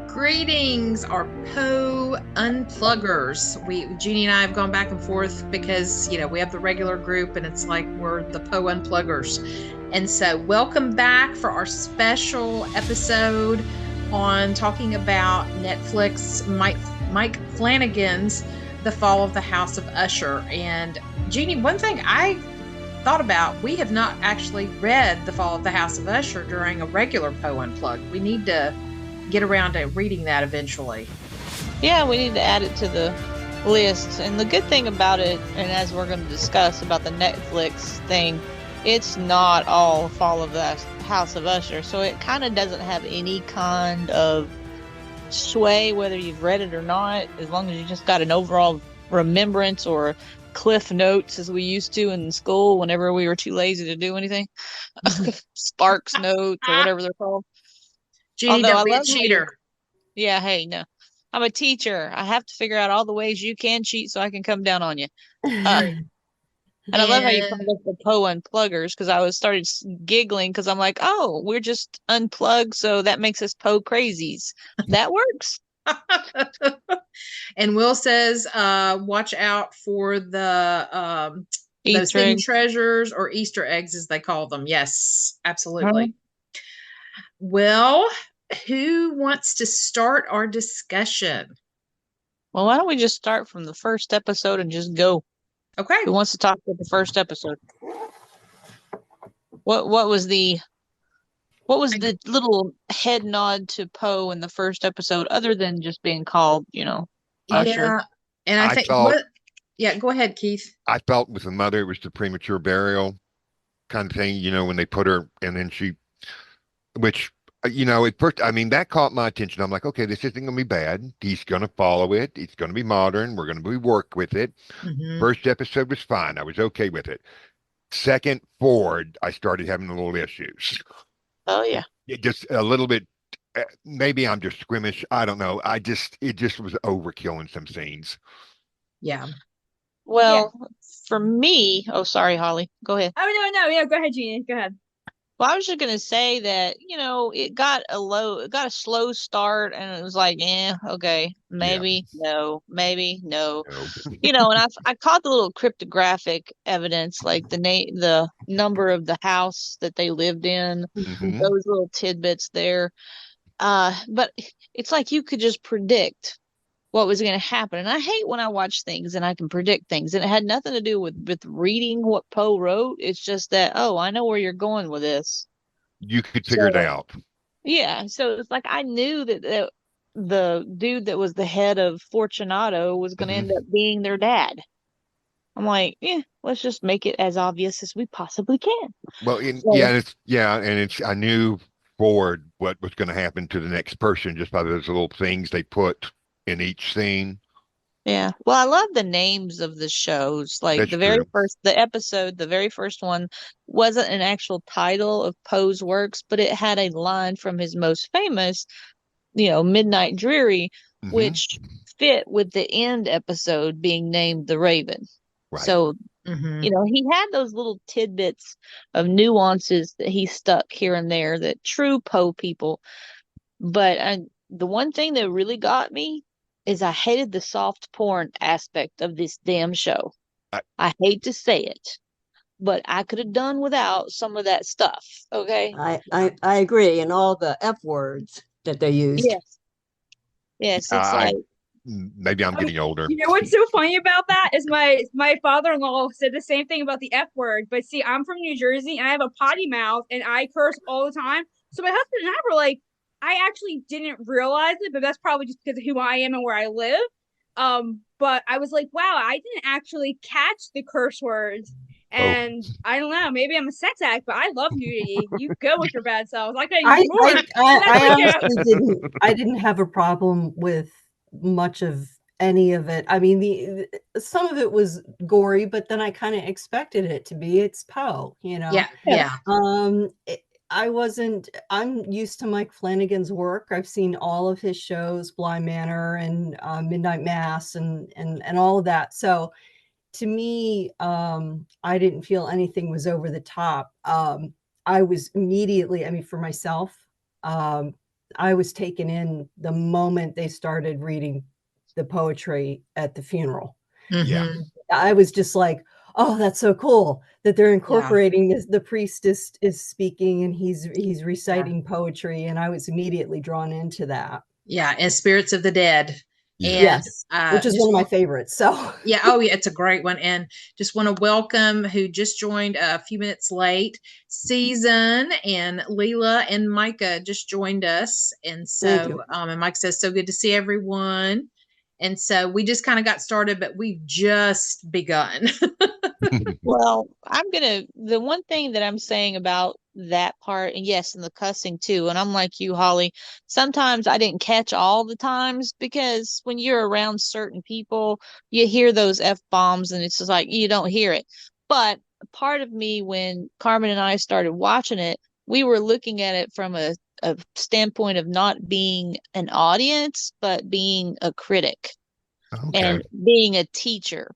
Greetings, our Poe Unpluggers. Jeannie and I have gone back and forth because, we have the regular group and it's like we're the Poe Unpluggers. And so, welcome back for our special episode on talking about Netflix Mike Flanagan's The Fall of the House of Usher. And Jeannie, one thing I thought about, we have not actually read The Fall of the House of Usher during a regular Poe Unplugged. We need to get around to reading that eventually. Yeah, we need to add it to the list. And the good thing about it, and as we're going to discuss about the Netflix thing, it's not all Fall of the House of Usher. So it kind of doesn't have any kind of sway whether you've read it or not, as long as you just got an overall remembrance or cliff notes, as we used to in school whenever we were too lazy to do anything. Sparks notes or whatever they're called. Jeannie, don't be a cheater. Yeah, hey, no. I'm a teacher. I have to figure out all the ways you can cheat so I can come down on you. And I love how you called us the Poe Unpluggers, because I started giggling because I'm like, oh, we're just unplugged, so that makes us Poe crazies. That works. And Will says, watch out for the those hidden treasures, or Easter eggs as they call them. Yes, absolutely. Well, who wants to start our discussion? Well, why don't we just start from the first episode and just go? Okay. Who wants to talk about the first episode? What was the little head nod to Poe in the first episode, other than just being called, Usher? Yeah, and I think yeah, go ahead, Keith. I felt with the mother, it was the premature burial kind of thing, when they put her and then which, at first, that caught my attention. I'm like, okay, this isn't going to be bad. He's going to follow it. It's going to be modern. We're going to work with it. Mm-hmm. First episode was fine. I was okay with it. Second forward, I started having a little issues. Oh, yeah. Just a little bit. Maybe I'm just squeamish. I don't know. It just was overkill in some scenes. Yeah. Well, for me, sorry, Holly. Go ahead. Oh, no. Yeah, go ahead, Jeannie. Go ahead. Well, I was just gonna say that, it got a slow start, and it was like, okay, maybe, no, maybe, no. And I caught the little cryptographic evidence, like the number of the house that they lived in, those little tidbits there. But it's like you could just predict what was going to happen. And I hate when I watch things and I can predict things. And it had nothing to do with reading what Poe wrote. It's just that, I know where you're going with this. You could figure it out. Yeah. So it's like I knew that the dude that was the head of Fortunato was going to end up being their dad. I'm like, let's just make it as obvious as we possibly can. Well, I knew forward what was going to happen to the next person just by those little things they put in each scene. Yeah. Well, I love the names of the shows. Like the very first one wasn't an actual title of Poe's works, but it had a line from his most famous, Midnight Dreary, which fit with the end episode being named The Raven. Right. So, he had those little tidbits of nuances that he stuck here and there that true Poe people. But the one thing that really got me is I hated the soft porn aspect of this damn show. I hate to say it, but I could have done without some of that stuff. Okay. I agree. And all the F words that they used. Yes. It's maybe I'm getting older. You know what's so funny about that is my father-in-law said the same thing about the F word. But see, I'm from New Jersey and I have a potty mouth and I curse all the time. So my husband and I were like, I actually didn't realize it, but that's probably just because of who I am and where I live. But I was like, wow, I didn't actually catch the curse words. And I don't know, maybe I'm a sex addict, but I love nudity. You go with your bad selves. I honestly didn't have a problem with much of any of it. I mean, some of it was gory, but then I kind of expected it to be. It's Poe, Yeah. I'm used to Mike Flanagan's work. I've seen all of his shows, Bly Manor and Midnight Mass and all of that. So to me, I didn't feel anything was over the top. I was immediately, I mean, for myself, I was taken in the moment they started reading the poetry at the funeral. Yeah. Mhm. I was just like, oh, that's so cool that they're Yeah. incorporating this. The priest is speaking and he's reciting poetry, and I was immediately drawn into that. Yeah, and Spirits of the Dead. Yeah. And Yes, which is one of my favorites. So yeah, oh yeah, it's a great one. And just want to welcome who just joined a few minutes late, Season and Leela and Micah just joined us. And thank you. so and Mike says so good to see everyone. And so we just kind of got started, but we've just begun. Well, the one thing that I'm saying about that part, and yes, and the cussing too, and I'm like you, Holly, sometimes I didn't catch all the times because when you're around certain people, you hear those F-bombs and it's just like you don't hear it. But part of me, when Carmen and I started watching it, we were looking at it from a standpoint of not being an audience, but being a critic Okay. and being a teacher.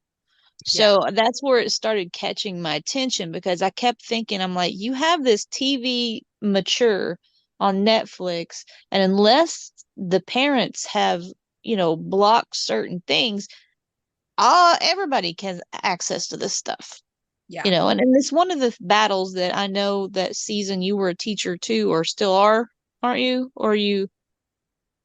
Yeah. So that's where it started catching my attention because I kept thinking, I'm like, you have this TV mature on Netflix, and unless the parents have, blocked certain things, everybody has access to this stuff. Yeah. And it's one of the battles that I know that Season you were a teacher too, or still are, aren't you? Or you?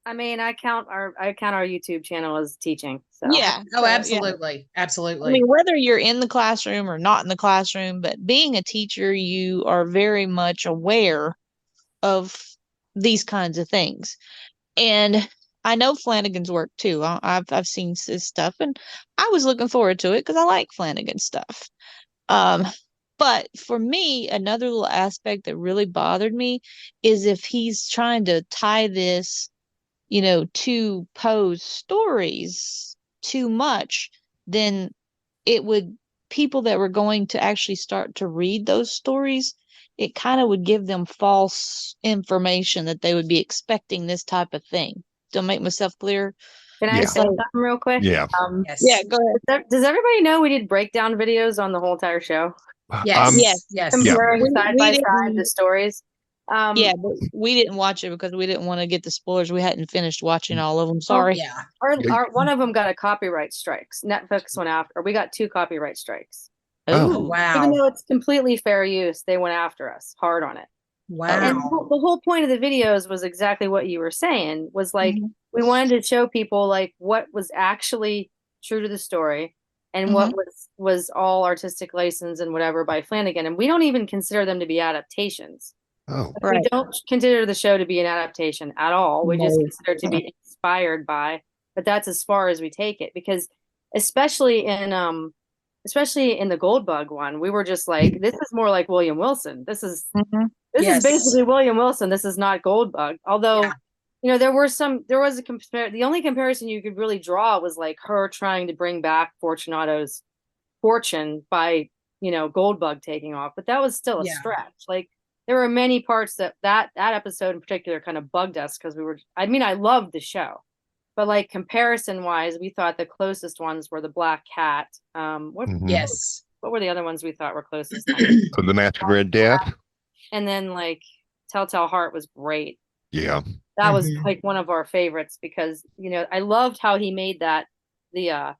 I mean, I count our YouTube channel as teaching. So Yeah. Oh, so, yeah. absolutely. Absolutely. I mean, whether you're in the classroom or not in the classroom, but being a teacher, you are very much aware of these kinds of things. And I know Flanagan's work too. I've seen his stuff, and I was looking forward to it because I like Flanagan stuff. But for me, another little aspect that really bothered me is if he's trying to tie this, to Poe's stories too much, then it would people that were going to actually start to read those stories, it kind of would give them false information that they would be expecting this type of thing. Don't make myself clear. can I Yeah. say something real quick? Yeah. Yes. Yeah, go ahead. Does everybody know we did breakdown videos on the whole entire show? Yes. Yes. Yes. Comparing We- side we by didn't- side the stories. Yeah, but we didn't watch it because we didn't want to get the spoilers. We hadn't finished watching all of them. Oh, Sorry. yeah. Our one of them got a copyright strikes. Netflix went after. We got 2 copyright strikes. Oh, Ooh. wow. Even though it's completely fair use, they went after us hard on it. Wow. And the whole point of the videos was exactly what you were saying, was like we wanted to show people like what was actually true to the story and what was all artistic license and whatever by Flanagan. And we don't even consider them to be adaptations. Oh. We don't consider the show to be an adaptation at all. We just No. consider it to be inspired by, but that's as far as we take it, because especially in the Goldbug one, we were just like, this is more like William Wilson. This is Yes. basically William Wilson. This is not Goldbug. Although, Yeah. there was the only comparison you could really draw was like her trying to bring back Fortunato's fortune by, Goldbug taking off. But that was still a Yeah. stretch. Like there were many parts that episode in particular kind of bugged us because I loved the show. But like comparison wise, we thought the closest ones were the Black Cat. Yes. What were the other ones we thought were closest? So the Mask of Red Death. And then like Telltale Heart was great. Yeah. That was like one of our favorites because I loved how he made that the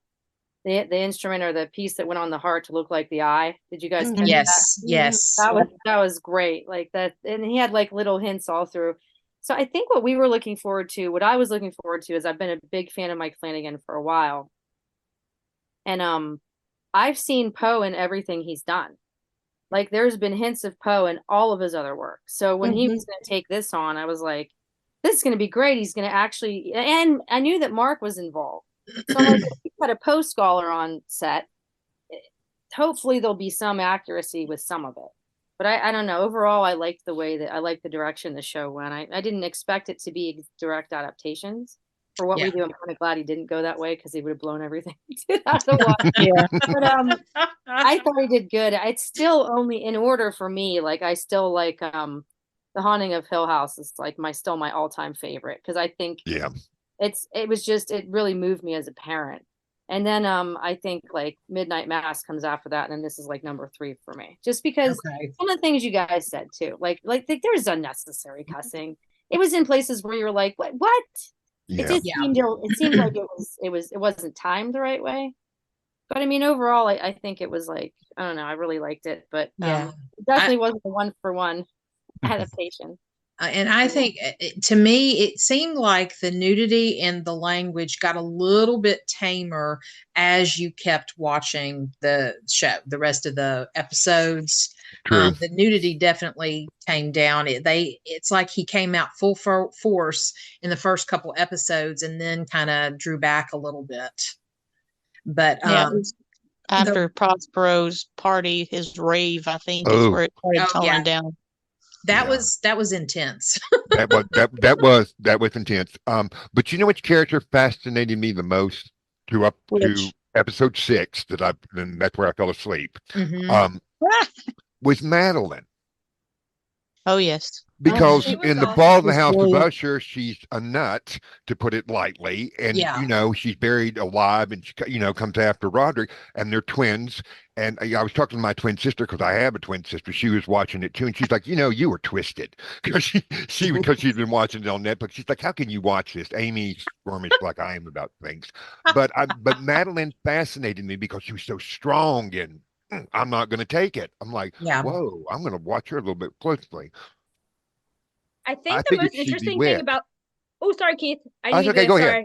instrument or the piece that went on the heart to look like the eye. Did you guys catch that? Yes. Yes. That was great. Like that, and he had like little hints all through. So I think what I was looking forward to is I've been a big fan of Mike Flanagan for a while. And I've seen Poe in everything he's done. Like there's been hints of Poe in all of his other work. So when he was going to take this on, I was like, this is going to be great. He's going to actually, and I knew that Mark was involved. So I'm like, if you put a Poe scholar on set, hopefully there'll be some accuracy with some of it. But I don't know. Overall, I liked the direction the show went. I didn't expect it to be direct adaptations for what we do. I'm kind of glad he didn't go that way because he would have blown everything out of the water. But I thought he did good. It's still only in order for me. Like I still like The Haunting of Hill House is like my all-time favorite because I think it really moved me as a parent. And then I think like Midnight Mass comes after that, and then this is like number 3 for me. Just because some of the things you guys said too, like there was unnecessary cussing. It was in places where you're like, what? Yeah. It seemed like it wasn't timed the right way. But I mean, overall, I think it was like, I don't know, I really liked it, but it definitely wasn't a 1-for-1 adaptation. And I think, to me, it seemed like the nudity and the language got a little bit tamer as you kept watching the show, the rest of the episodes. True. The nudity definitely tamed down. It's like he came out full force in the first couple episodes and then kind of drew back a little bit. But after Prospero's party, his rave, I think, is where it started toning down. That was intense. that was intense. But you know which character fascinated me the most to episode 6 and that's where I fell asleep. Was Madeline. Oh yes. Because in The Fall of the House of Usher, she's a nut, to put it lightly, and she's buried alive, and she comes after Roderick, and they're twins. And I was talking to my twin sister, because I have a twin sister. She was watching it too, and she's like, you were twisted, because she's been watching it on Netflix. She's like, how can you watch this? Amy squirmish like I am about things, but Madeline fascinated me because she was so strong, and I'm not going to take it. I'm like, whoa, I'm going to watch her a little bit closely. I think the most interesting thing about. Oh, sorry, Keith. Go ahead.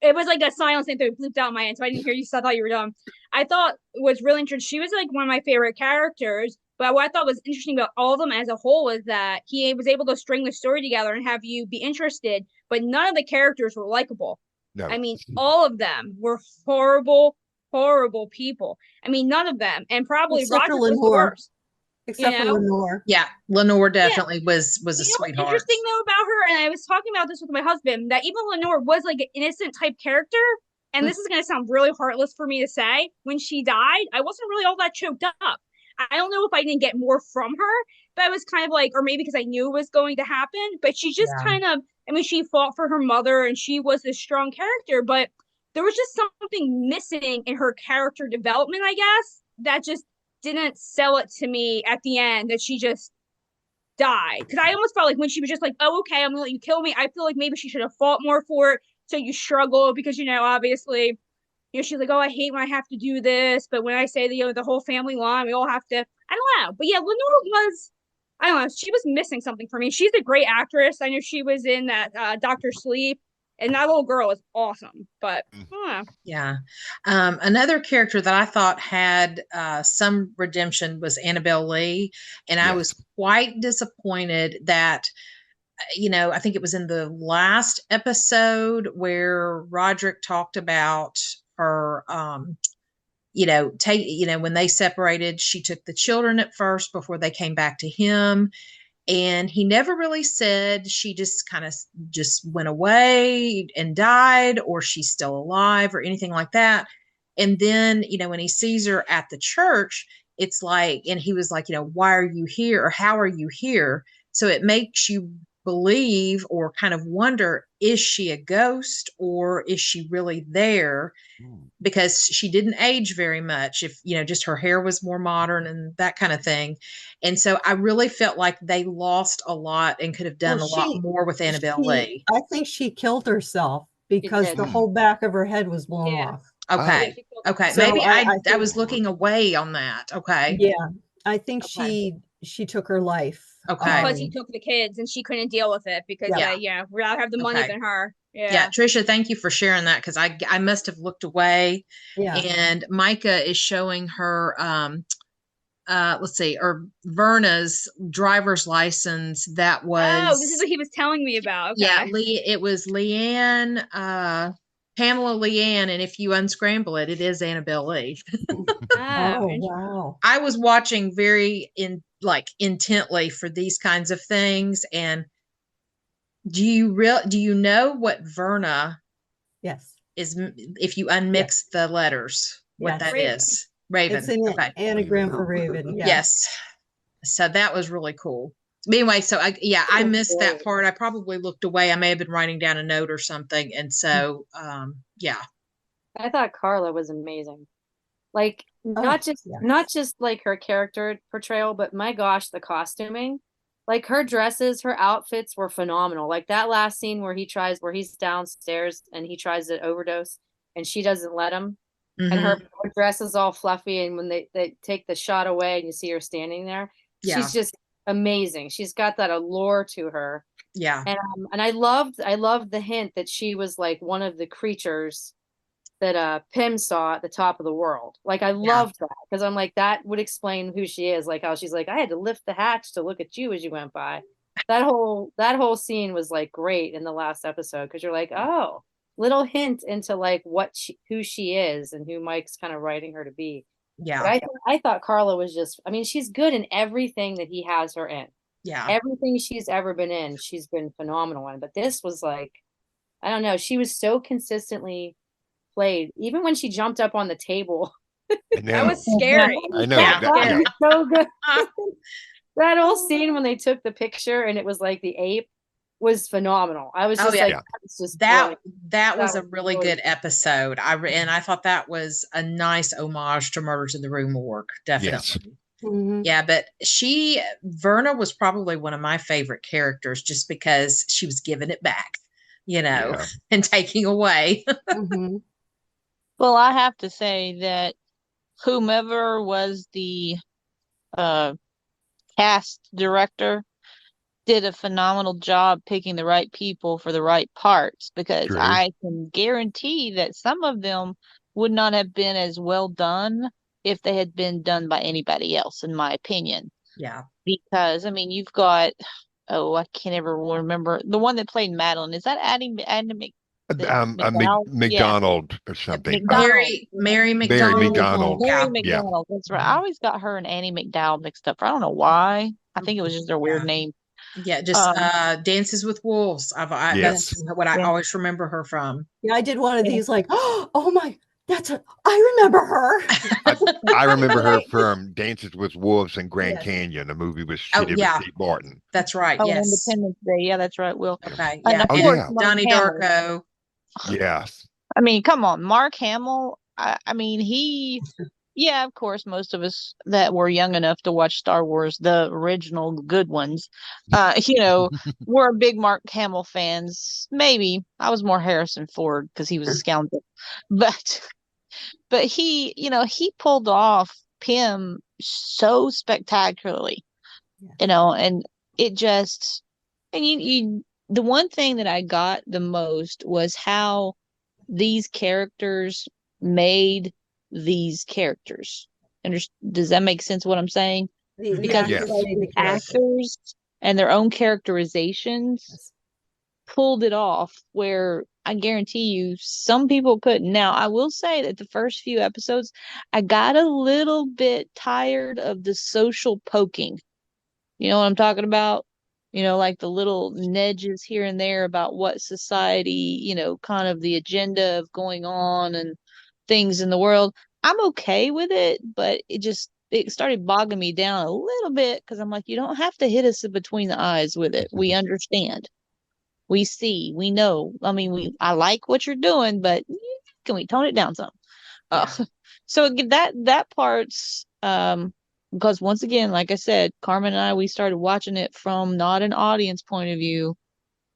It was like a silence thing that bleeped out my end, so I didn't hear you. So I thought you were dumb. I thought was really interesting. She was like one of my favorite characters. But what I thought was interesting about all of them as a whole was that he was able to string the story together and have you be interested. But none of the characters were likable. No. I mean, all of them were horrible people. I mean, none of them, and probably Roger was the worst. Except for Lenore. Yeah, Lenore definitely was a sweetheart. What's interesting though about her, and I was talking about this with my husband, that even Lenore was like an innocent type character. And this is going to sound really heartless for me to say. When she died, I wasn't really all that choked up. I don't know if I didn't get more from her, but I was kind of like, or maybe because I knew it was going to happen. But she just kind of, I mean, she fought for her mother, and she was this strong character. But there was just something missing in her character development, I guess, that just didn't sell it to me at the end, that she just died. Because I almost felt like when she was just like, oh, okay, I'm gonna let you kill me, I feel like maybe she should have fought more for it. So you struggle because, obviously, she's like, oh, I hate when I have to do this, but when I say the whole family line, we all have to, I don't know. But yeah, Lenore was, I don't know, she was missing something for me. She's a great actress. I know she was in that Dr. Sleep. And that little girl is awesome, but another character that I thought had some redemption was Annabelle Lee, and I was quite disappointed that, I think it was in the last episode where Roderick talked about her, when they separated, she took the children at first before they came back to him. And he never really said she just kind of just went away and died, or she's still alive, or anything like that. And then, when he sees her at the church, it's like, and he was like, why are you here? Or how are you here? So it makes you believe or kind of wonder, is she a ghost or is she really there? Because she didn't age very much, if just her hair was more modern and that kind of thing. And so I really felt like they lost a lot and could have done a lot more with Annabelle Lee. I think she killed herself because the whole back of her head was blown off. Okay. So maybe I was looking away on that. Okay. Yeah, I think she took her life. Okay. Because he took the kids and she couldn't deal with it because rather have the money than her. Yeah, Trisha, thank you for sharing that, because I must have looked away. Yeah. And Micah is showing her let's see, or Verna's driver's license. That was this is what he was telling me about. Okay. Yeah, it was Leanne, Pamela Leanne, and if you unscramble it, it is Annabelle Lee. Oh wow. I was watching very intently for these kinds of things. And do you know what Verna is, if you unmix the letters, what that Raven. Is? Raven. It's an anagram for Raven. Yes. So that was really cool. Anyway, so I missed that part. I probably looked away. I may have been writing down a note or something. And so, I thought Carla was amazing. Like not yes. just like her character portrayal, but my gosh, the costuming. Like her dresses, her outfits were phenomenal. Like that last scene where he's downstairs and he tries to overdose and she doesn't let him. And Mm-hmm. her dress is all fluffy, and when they take the shot away and you see her standing there, Yeah. she's just amazing. She's got that allure to her. Yeah. And I loved the hint that she was like one of the creatures that Pym saw at the top of the world. Like I loved that because I'm like that would explain who she is. Like how she's like I had to lift the hatch to look at you as you went by. That whole scene was like great in the last episode because you're like, oh, little hint into like who she is and who Mike's kind of writing her to be. Yeah. But I thought Carla was just, I mean, she's good in everything that he has her in. Yeah. Everything she's ever been in, she's been phenomenal in. But this was like, I don't know, she was so consistently played. Even when she jumped up on the table, that was scary. I know. Yeah. Yeah. So good. That whole scene when they took the picture and it was like the ape was phenomenal. I was just like, it's just that was a really good episode. I thought that was a nice homage to Murders in the Rue Morgue. Definitely. Yes. Mm-hmm. Yeah, but Verna was probably one of my favorite characters just because she was giving it back, and taking away. Mm-hmm. Well, I have to say that whomever was the cast director did a phenomenal job picking the right people for the right parts because True. I can guarantee that some of them would not have been as well done if they had been done by anybody else, in my opinion. Yeah. Because, I mean, you've got, I can't ever remember, the one that played Madeline. Is that Addie McDonald or something. Mary McDonald. McDonald. Mary McDonald. That's right. I always got her and Annie McDowell mixed up. I don't know why. I think it was just their weird name. Yeah, just Dances with Wolves. Yes. That's what I always remember her from. Yeah, I did one of these like, oh my, I remember her. I remember her from Dances with Wolves and Grand Canyon, a movie with Steve Martin. That's right. Yes. Independence Day. Yeah, that's right. Will. Okay. And Yeah. of course, Donnie Darko. Yes. I mean, come on, Mark Hamill. I mean, of course, most of us that were young enough to watch Star Wars, the original good ones, were big Mark Hamill fans. Maybe I was more Harrison Ford because he was a scoundrel, but he pulled off Pym so spectacularly, and it just, and the one thing that I got the most was how these characters made these characters. Does that make sense what I'm saying? Because the actors and their own characterizations pulled it off where I guarantee you some people couldn't. Now, I will say that the first few episodes, I got a little bit tired of the social poking. You know what I'm talking about? Like the little nudges here and there about what society, kind of the agenda of going on and things in the world. I'm okay with it, but it started bogging me down a little bit because I'm like, you don't have to hit us between the eyes with it. We understand. We see, we know. I mean, I like what you're doing, but can we tone it down some? So that part's, because once again, like I said, Carmen and I, we started watching it from not an audience point of view,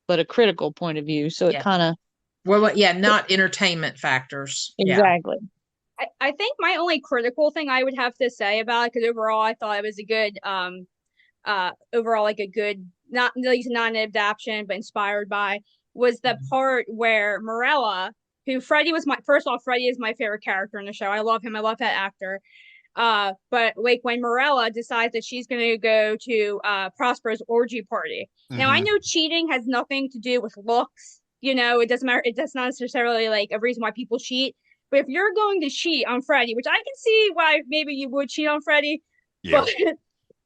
but a critical point of view. So it kind of, not entertainment factors. Exactly. I think my only critical thing I would have to say about it, because overall I thought it was a good, overall like a good, not at least not an adaptation, but inspired by, was the part where Morella, who Freddie is my favorite character in the show. I love him. I love that actor. But like when Morella decides that she's going to go to Prosper's orgy party. Now I know cheating has nothing to do with looks. It doesn't matter. It does not necessarily like a reason why people cheat. But if you're going to cheat on Freddie, which I can see why maybe you would cheat on Freddie, but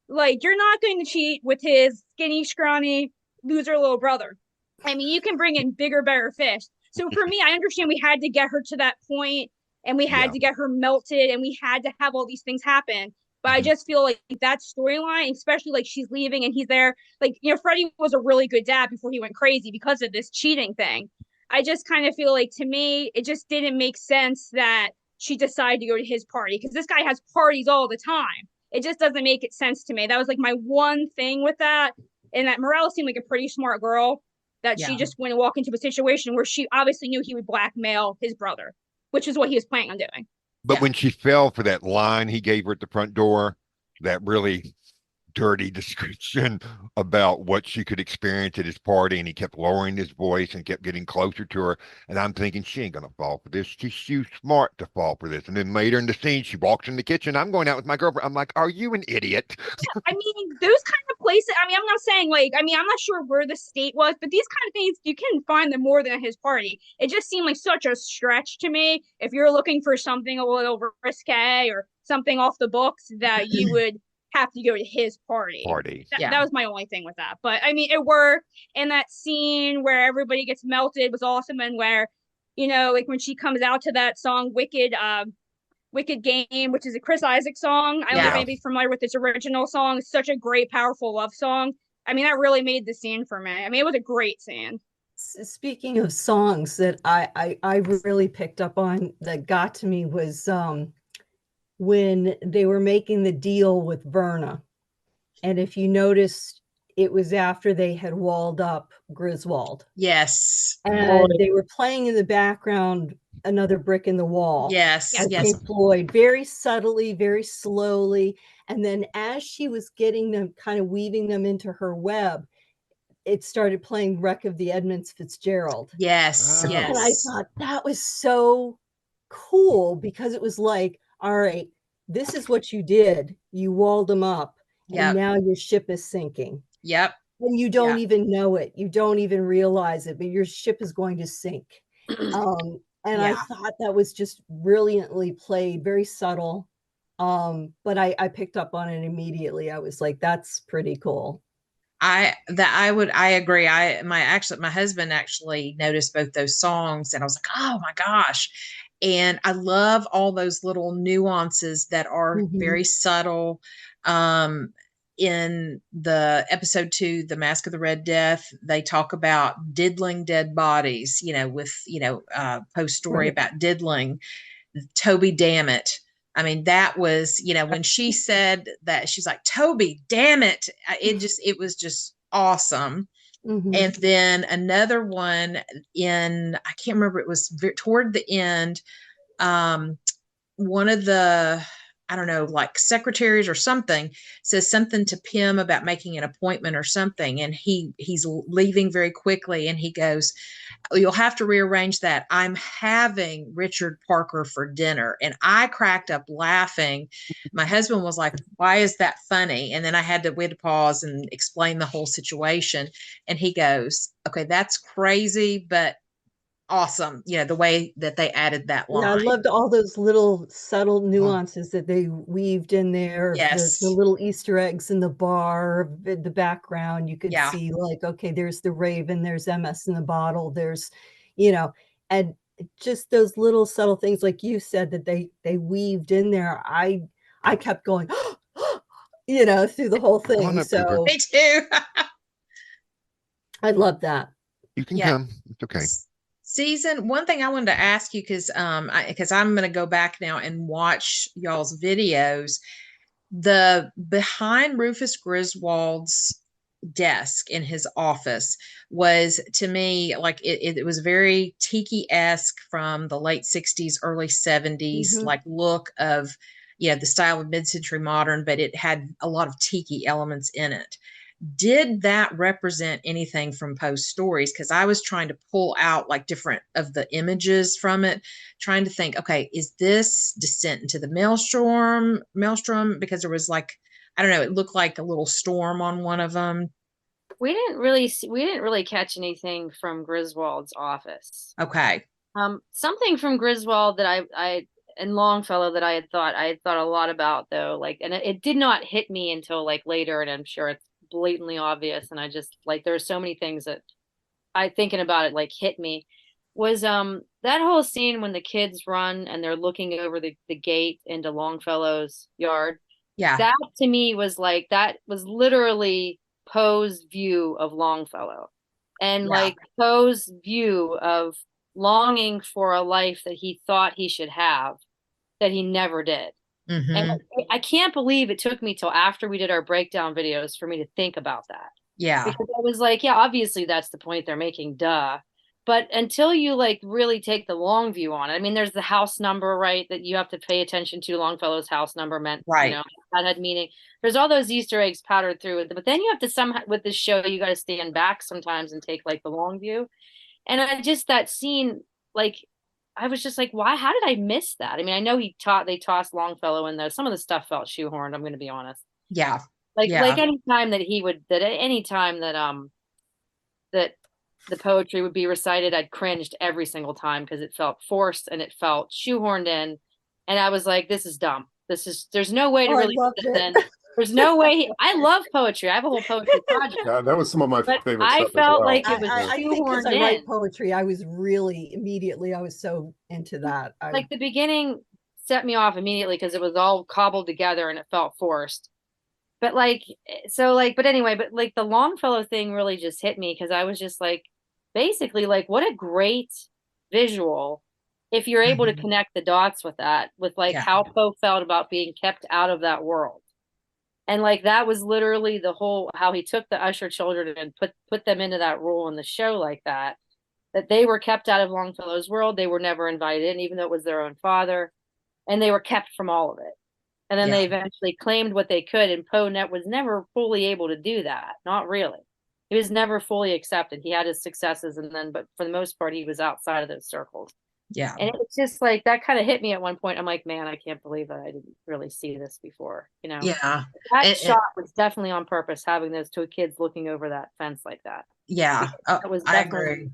like you're not going to cheat with his skinny, scrawny, loser little brother. I mean, you can bring in bigger, better fish. So for me, I understand we had to get her to that point, and we had to get her melted, and we had to have all these things happen. But I just feel like that storyline, especially like she's leaving and he's there, like, Freddie was a really good dad before he went crazy because of this cheating thing. I just kind of feel like, to me, it just didn't make sense that she decided to go to his party, because this guy has parties all the time. It just doesn't make it sense to me. That was like my one thing with that. And that Morella seemed like a pretty smart girl, that she just went and walked into a situation where she obviously knew he would blackmail his brother, which is what he was planning on doing. But when she fell for that line he gave her at the front door, that really dirty description about what she could experience at his party, and he kept lowering his voice and kept getting closer to her, and I'm thinking she ain't gonna fall for this, she's too smart to fall for this. And then later in the scene she walks in the kitchen, I'm going out with my girlfriend, I'm like, are you an idiot? I mean, those kind of places, I mean, I'm not saying like, I mean, I'm not sure where the state was, but these kind of things, you can find them more than at his party. It just seemed like such a stretch to me. If you're looking for something a little risque or something off the books, that you would have to go to his party. That was my only thing with that. But I mean, it worked. And that scene where everybody gets melted was awesome. And where, you know, like when she comes out to that song Wicked Game, which is a Chris Isaak song. I don't know if anybody's familiar with this original song. It's such a great, powerful love song. I mean, that really made the scene for me. I mean, it was a great scene. Speaking of songs that I really picked up on that got to me was when they were making the deal with Verna. And if you noticed, it was after they had walled up Griswold. Yes. And they were playing in the background Another Brick in the Wall. Yes. Pink Floyd, very subtly, very slowly. And then as she was getting them, kind of weaving them into her web, it started playing Wreck of the Edmunds Fitzgerald. Yes. And I thought that was so cool, because it was like, all right, this is what you did. You walled them up, and now your ship is sinking. And you don't even know it. You don't even realize it, but your ship is going to sink. And I thought that was just brilliantly played, very subtle. But I picked up on it immediately. I was like, that's pretty cool. I agree. My husband actually noticed both those songs, and I was like, oh my gosh. And I love all those little nuances that are very subtle. In the episode 2, The Mask of the Red Death, they talk about diddling dead bodies, you know, with, you know, Poe's story about diddling. Toby, damn it. I mean, that was, you know, when she said that, she's like, Toby, damn it. It was just awesome. And then another one I can't remember, it was toward the end. One of the, I don't know, like secretaries or something, says something to Pym about making an appointment or something. And he's leaving very quickly. And he goes, you'll have to rearrange that. I'm having Richard Parker for dinner. And I cracked up laughing. My husband was like, why is that funny? And then we had to pause and explain the whole situation. And he goes, okay, that's crazy, but awesome. You know, the way that they added that line. Yeah, I loved all those little subtle nuances that they weaved in there. The little Easter eggs in the bar, the background, you could see like, okay, there's the Raven, there's MS in the bottle, there's, you know, and just those little subtle things, like you said, that they weaved in there. I kept going, you know, through the whole thing. So me too. I love that. You can come. It's okay. Season one thing I wanted to ask you, because I'm going to go back now and watch y'all's videos. The behind Rufus Griswold's desk in his office was, to me, like it was very tiki-esque from the late 60s, early 70s, like look of, you know, the style of mid-century modern, but it had a lot of tiki elements in it. Did that represent anything from Poe's stories? Because I was trying to pull out like different of the images from it, trying to think, okay, is this descent into the maelstrom? Because there was like, I don't know, it looked like a little storm on one of them. We didn't really catch anything from Griswold's office. Okay. Something from Griswold that I and Longfellow that I had thought a lot about, though, like, and it did not hit me until like later, and I'm sure it's blatantly obvious, and I just like, there are so many things that I, thinking about it, like hit me, was that whole scene when the kids run and they're looking over the gate into Longfellow's yard. That to me was like, that was literally Poe's view of Longfellow. and Yeah. like Poe's view of longing for a life that he thought he should have that he never did. And I can't believe it took me till after we did our breakdown videos for me to think about that. Yeah. Because I was like, yeah, obviously that's the point they're making, duh. But until you like really take the long view on it, I mean, there's the house number, right? That you have to pay attention to. Longfellow's house number meant, Right. you know, that had meaning. There's all those Easter eggs powdered through it. But then you have to somehow, with this show, you got to stand back sometimes and take like the long view. And I just, that scene, like, I was just like, why? How did I miss that? I mean, I know they tossed Longfellow in there. Some of the stuff felt shoehorned. I'm going to be honest. Yeah. Like any time that any time that the poetry would be recited, I'd cringed every single time because it felt forced and it felt shoehorned in. And I was like, this is dumb. There's no way to really put this in. There's no way. I love poetry. I have a whole poetry project. Yeah, that was some of my favorite I stuff felt as well. like it was I think because shoehorned I write in. poetry, I was really immediately, I was so into that. Like the beginning set me off immediately because it was all cobbled together and it felt forced. But like, so like, but anyway, but like the Longfellow thing really just hit me because I was just like, basically, like, what a great visual if you're able to connect the dots with that, with like how Poe felt about being kept out of that world. And like that was literally the whole how he took the Usher children and put them into that role in the show like that they were kept out of Longfellow's world. They were never invited in, even though it was their own father, and they were kept from all of it. And then they eventually claimed what they could, and Poe was never fully able to do that. Not really. He was never fully accepted. He had his successes, but for the most part, he was outside of those circles. Yeah. And it's just like that kind of hit me at one point. I'm like, man, I can't believe that I didn't really see this before. You know? Yeah. That shot was definitely on purpose, having those two kids looking over that fence like that. Yeah. That was I agree.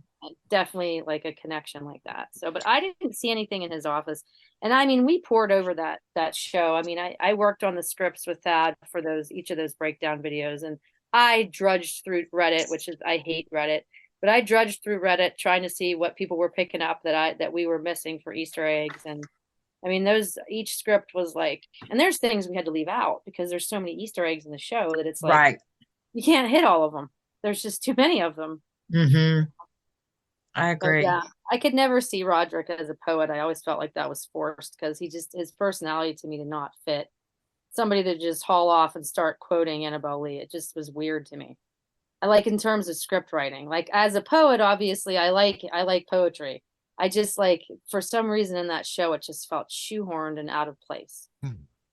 Definitely like a connection like that. So, but I didn't see anything in his office. And I mean, we poured over that show. I mean, I worked on the scripts with Thad for each of those breakdown videos, and I drudged through Reddit, which is, I hate Reddit, but I drudged through Reddit trying to see what people were picking up that we were missing for Easter eggs. And I mean, each script was like, and there's things we had to leave out because there's so many Easter eggs in the show that it's like, you can't hit all of them. There's just too many of them. I agree. But yeah, I could never see Roderick as a poet. I always felt like that was forced because his personality to me did not fit somebody that just haul off and start quoting Annabelle Lee. It just was weird to me. I like in terms of script writing, like as a poet, obviously I like poetry. I just like, for some reason in that show, it just felt shoehorned and out of place.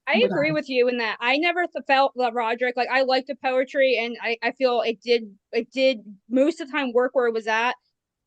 I agree with you in that. I never felt that Roderick, like I liked the poetry and I feel it did most of the time work where it was at.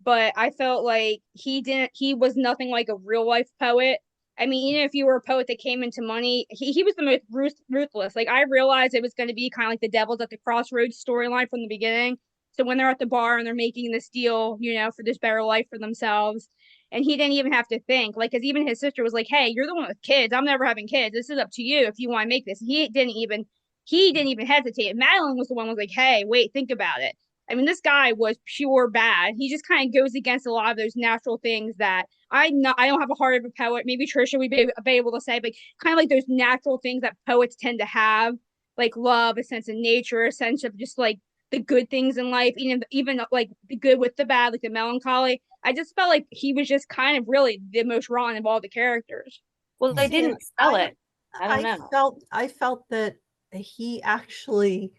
But I felt like he was nothing like a real life poet. I mean, even if you were a poet that came into money, he was the most ruthless. Like I realized it was going to be kind of like the Devil's at the Crossroads storyline from the beginning. So when they're at the bar and they're making this deal, for this better life for themselves, and he didn't even have to think, like, because even his sister was like, "Hey, you're the one with kids. I'm never having kids. This is up to you if you want to make this." He didn't even hesitate. Madeline was the one who was like, "Hey, wait, think about it." I mean, this guy was pure bad. He just kind of goes against a lot of those natural things that I don't have a heart of a poet. Maybe Trisha would be able to say, but kind of like those natural things that poets tend to have, like love, a sense of nature, a sense of just like the good things in life, even like the good with the bad, like the melancholy. I just felt like he was just kind of really the most wrong of all the characters. Well, they didn't sell it. I don't know. I felt that he actually,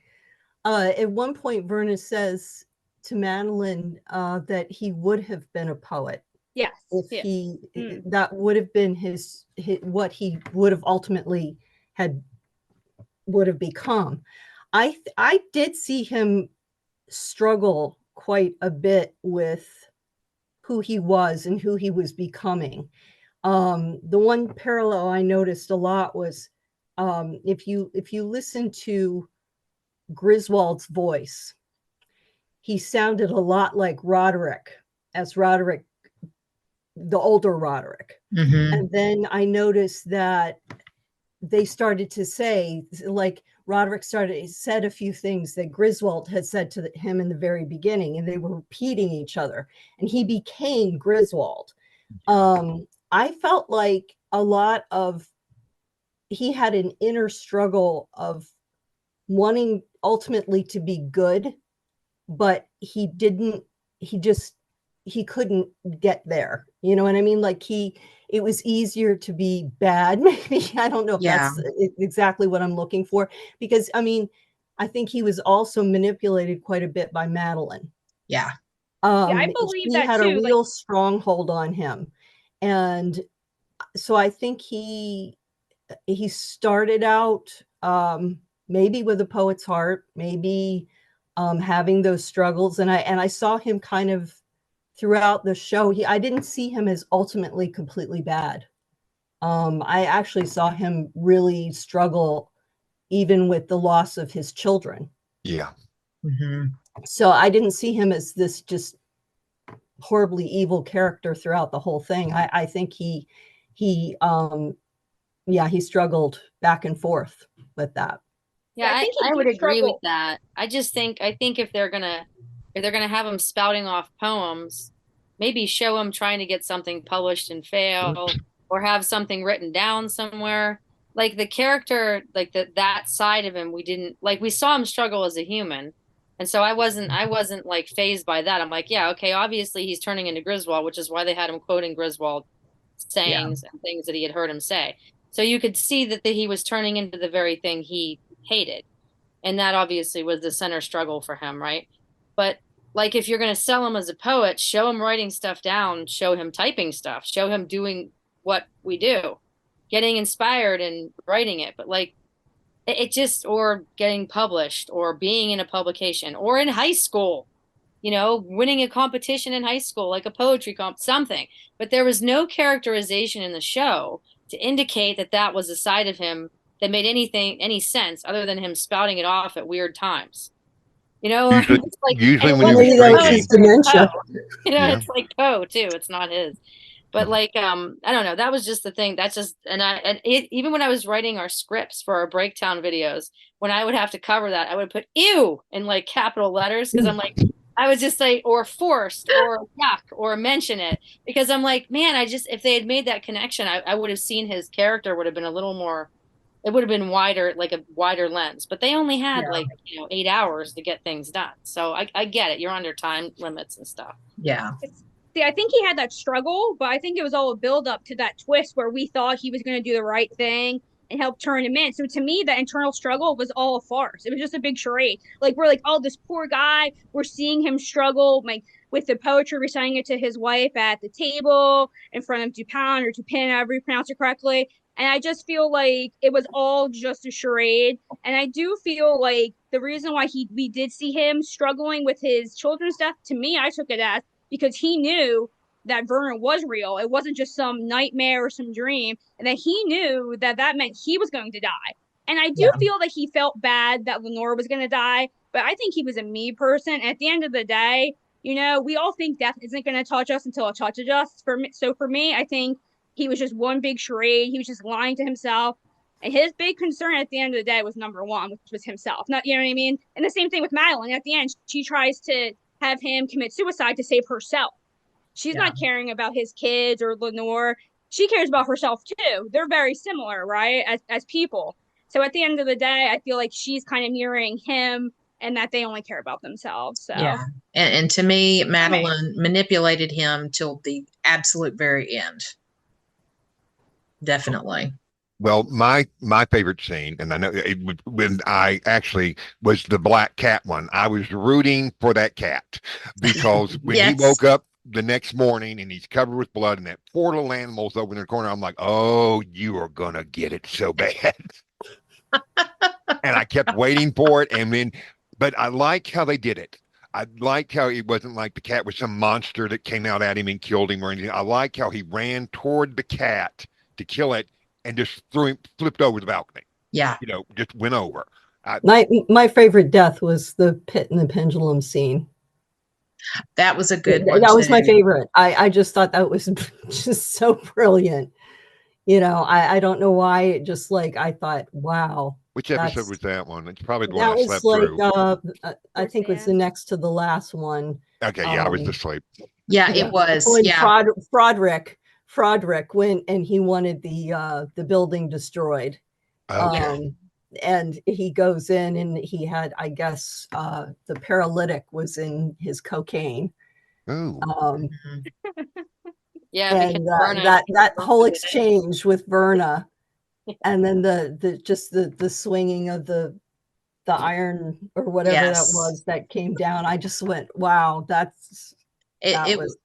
at one point, Verna says to Madeline that he would have been a poet. Yes. If that would have been his what he would have ultimately would have become. I did see him struggle quite a bit with who he was and who he was becoming. The one parallel I noticed a lot was if you listen to Griswold's voice, he sounded a lot like Roderick, the older Roderick. And then I noticed that they started to say, like, Roderick said a few things that Griswold had said to him in the very beginning, and they were repeating each other, and he became Griswold. I felt like he had an inner struggle of wanting ultimately to be good, but he didn't he couldn't get there. You know what I mean? Like it was easier to be bad. Maybe, I don't know if that's exactly what I'm looking for, because I mean, I think he was also manipulated quite a bit by Madeline. Yeah. I believe he that had too. a real stronghold on him. And so I think he started out maybe with a poet's heart, maybe having those struggles. And I saw him kind of throughout the show. I didn't see him as ultimately completely bad. I actually saw him really struggle even with the loss of his children. Yeah. Mm-hmm. So I didn't see him as this just horribly evil character throughout the whole thing. I think he struggled back and forth with that. Yeah, I would agree with that. I think if they're gonna have him spouting off poems, maybe show him trying to get something published and fail, or have something written down somewhere. Like the character, like that side of him, we didn't like. We saw him struggle as a human, and so I wasn't like fazed by that. I'm like, yeah, okay, obviously he's turning into Griswold, which is why they had him quoting Griswold sayings and things that he had heard him say. So you could see that he was turning into the very thing he hated. And that obviously was the center struggle for him, right? But like, if you're going to sell him as a poet, show him writing stuff down, show him typing stuff, show him doing what we do, getting inspired and writing it. But like, it just, or getting published, or being in a publication, or in high school, winning a competition in high school, like a poetry comp, something. But there was no characterization in the show to indicate that was a side of him that made any sense other than him spouting it off at weird times. Usually, it's like, usually when he was his dementia. It's like Poe too. It's not his. But like, I don't know. That was just the thing. That's just, even when I was writing our scripts for our Breakdown videos, when I would have to cover that, I would put "ew" in like capital letters, because I'm like, I would just say, or forced, or yuck, or mention it, because I'm like, man, if they had made that connection, I would have seen his character would have been a little more. It would have been wider, like a wider lens, but they only had 8 hours to get things done. So I get it. You're under time limits and stuff. Yeah. See, I think he had that struggle, but I think it was all a build up to that twist where we thought he was going to do the right thing and help turn him in. So to me, that internal struggle was all a farce. It was just a big charade. Like, we're like, oh, this poor guy, we're seeing him struggle, like with the poetry, reciting it to his wife at the table in front of Dupin or Dupin, however you pronounce it correctly. And I just feel like it was all just a charade. And I do feel like the reason why we did see him struggling with his children's death, to me, I took it as because he knew that Vernon was real. It wasn't just some nightmare or some dream, and that he knew that meant he was going to die. And I do feel that he felt bad that Lenore was going to die, but I think he was a me person. And at the end of the day, we all think death isn't going to touch us until it touches us. So for me, I think he was just one big charade. He was just lying to himself. And his big concern at the end of the day was number one, which was himself. Not, you know what I mean? And the same thing with Madeline. At the end, she tries to have him commit suicide to save herself. She's not caring about his kids or Lenore. She cares about herself too. They're very similar, right? As people. So at the end of the day, I feel like she's kind of mirroring him, and that they only care about themselves. So yeah. And to me, Madeline manipulated him till the absolute very end. Definitely. Well, my favorite scene, and I know when I actually was the black cat one, I was rooting for that cat, because when he woke up the next morning and he's covered with blood and that poor little animal's over in the corner, I'm like, oh, you are gonna get it so bad. And I kept waiting for it, but I like how they did it. I liked how it wasn't like the cat was some monster that came out at him and killed him or anything. I like how he ran toward the cat to kill it and just flipped over the balcony. Yeah. Just went over. My favorite death was the pit and the pendulum scene. That was a good one. That was my favorite. I just thought that was just so brilliant. I don't know why, it just like, I thought, wow. Which episode was that one? It's probably the one I slept through. I think it was the end. next to the last one. Okay, yeah, I was asleep. Yeah, it was. When Yeah. Froderick went and he wanted the building destroyed. Okay. And he goes in and he had, I guess, the paralytic was in his cocaine. Oh. Um, Yeah, because and Verna that whole exchange with Verna, and then the swinging of the iron or whatever that Yes. was that came down. I just went, wow, that It was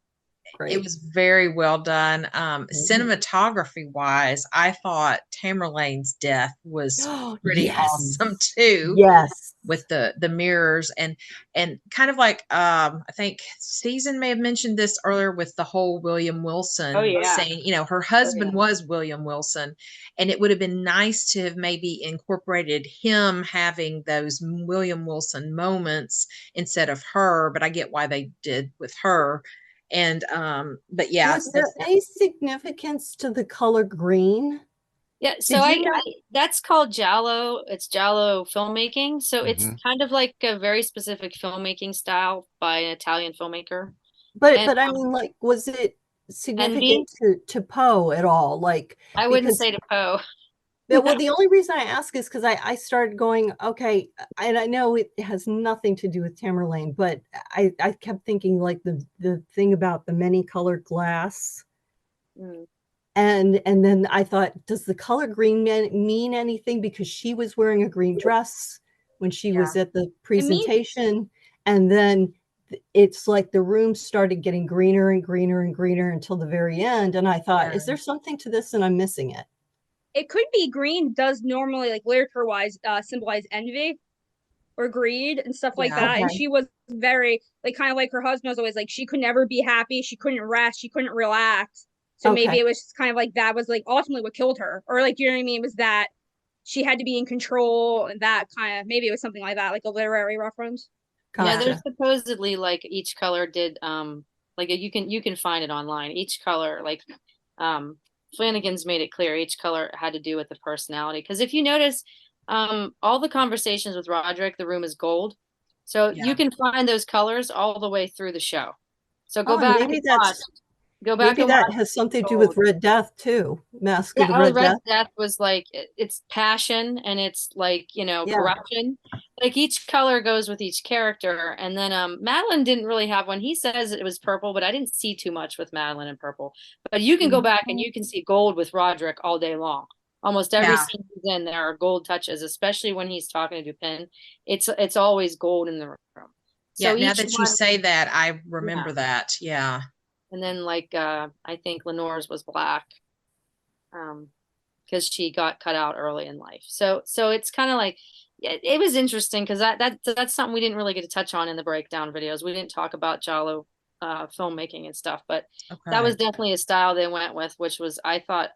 great. It was very well done. Cinematography wise, I thought Tamerlane's death was pretty awesome too. Yes. With the mirrors and kind of like I think Season may have mentioned this earlier with the whole William Wilson saying, you know, her husband was William Wilson, and it would have been nice to have maybe incorporated him having those William Wilson moments instead of her, but I get why they did with her. And but yeah, was there any significance to the color green? Yeah, so that's called Giallo. It's Giallo filmmaking. So it's kind of like a very specific filmmaking style by an Italian filmmaker. But I mean, like, was it significant to Poe at all? Like, I wouldn't say to Poe. Well, the only reason I ask is because I started going, okay, and I know it has nothing to do with Tamerlane, but I kept thinking like the thing about the many colored glass. And then I thought, does the color green mean anything? Because she was wearing a green dress when she was at the presentation. And then it's like the room started getting greener and greener and greener until the very end. And I thought, is there something to this and I'm missing it? It could be green does normally, like literature wise, symbolize envy or greed and stuff like that. Okay. And she was very like kind of like her husband was always like she could never be happy, she couldn't rest, she couldn't relax. So maybe it was just kind of like that was like ultimately what killed her, or like, you know what I mean, was that she had to be in control, and that kind of, maybe it was something like that, like a literary reference. Gotcha. Yeah, there's supposedly like each color did like you can find it online. Each color, like Flanagan's made it clear each color had to do with the personality. Because if you notice, all the conversations with Roderick, the room is gold, so you can find those colors all the way through the show. So go back and watch. Maybe that has something to do with Red Death too. Mask of the Red Death was like it's passion and it's like, you know, corruption. Like each color goes with each character. And then Madeline didn't really have one. He says it was purple, but I didn't see too much with Madeline and purple. But you can go back and you can see gold with Roderick all day long. Almost every scene he's in, there are gold touches, especially when he's talking to Dupin. It's always gold in the room. So now that you say that, I remember that. Yeah. And then like I think Lenore's was black, because she got cut out early in life. So it's kind of like it was interesting because that's something we didn't really get to touch on in the breakdown videos. We didn't talk about Giallo filmmaking and stuff, but that was definitely a style they went with, which was I thought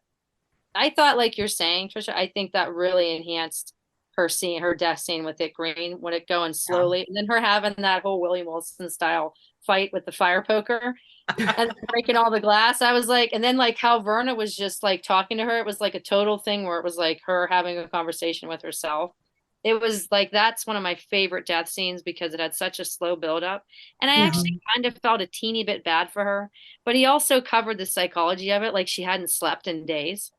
like you're saying, Trisha, I think that really enhanced her death scene with it green when it going slowly, and then her having that whole William Wilson style fight with the fire poker and breaking all the glass. I was like, and then like how Verna was just like talking to her, it was like a total thing where it was like her having a conversation with herself. It was like, that's one of my favorite death scenes because it had such a slow build up. And I actually kind of felt a teeny bit bad for her, but he also covered the psychology of it. Like she hadn't slept in days.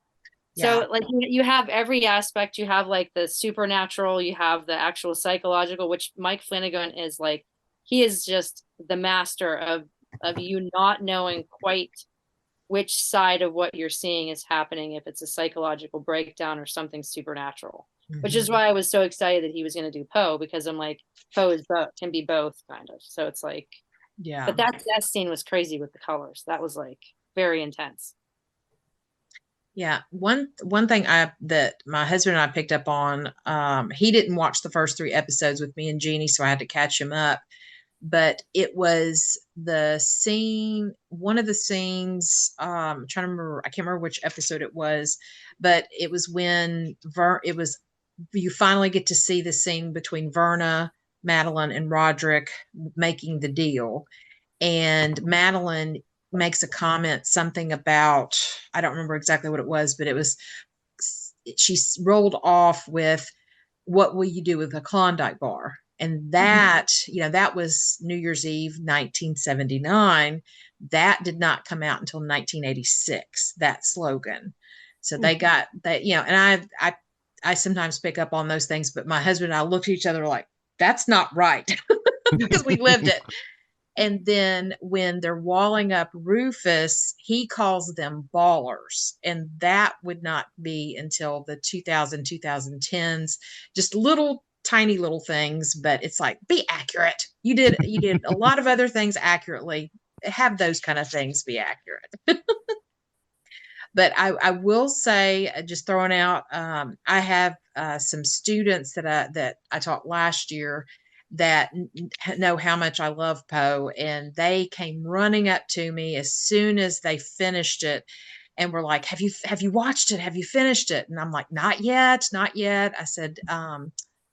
So like you have every aspect. You have like the supernatural, you have the actual psychological, which Mike Flanagan is like, he is just the master of you not knowing quite which side of what you're seeing is happening, if it's a psychological breakdown or something supernatural, which is why I was so excited that he was going to do Poe, because I'm like, Poe can be both kind of. So it's like, but that scene was crazy with the colors. That was like very intense. Yeah, one thing that my husband and I picked up on, he didn't watch the first 3 episodes with me and Jeanie, so I had to catch him up. But it was the scene, one of the scenes, I'm trying to remember, I can't remember which episode it was, but it was when you finally get to see the scene between Verna, Madeline, and Roderick making the deal. And Madeline makes a comment, something about, I don't remember exactly what it was, but it was, she rolled off with, what will you do with a Klondike bar? And that, you know, that was New Year's Eve, 1979. That did not come out until 1986, that slogan. So they got that, you know, and I sometimes pick up on those things, but my husband and I looked at each other like, that's not right, because we lived it. And then when they're walling up Rufus, he calls them ballers. And that would not be until the 2010s. Just little tiny little things, but it's like, be accurate. You did a lot of other things accurately. Have those kind of things be accurate. But I will say, just throwing out, I have some students that I taught last year that know how much I love Poe, and they came running up to me as soon as they finished it, and were like, have you watched it? Have you finished it?" And I'm like, "Not yet, not yet." I said,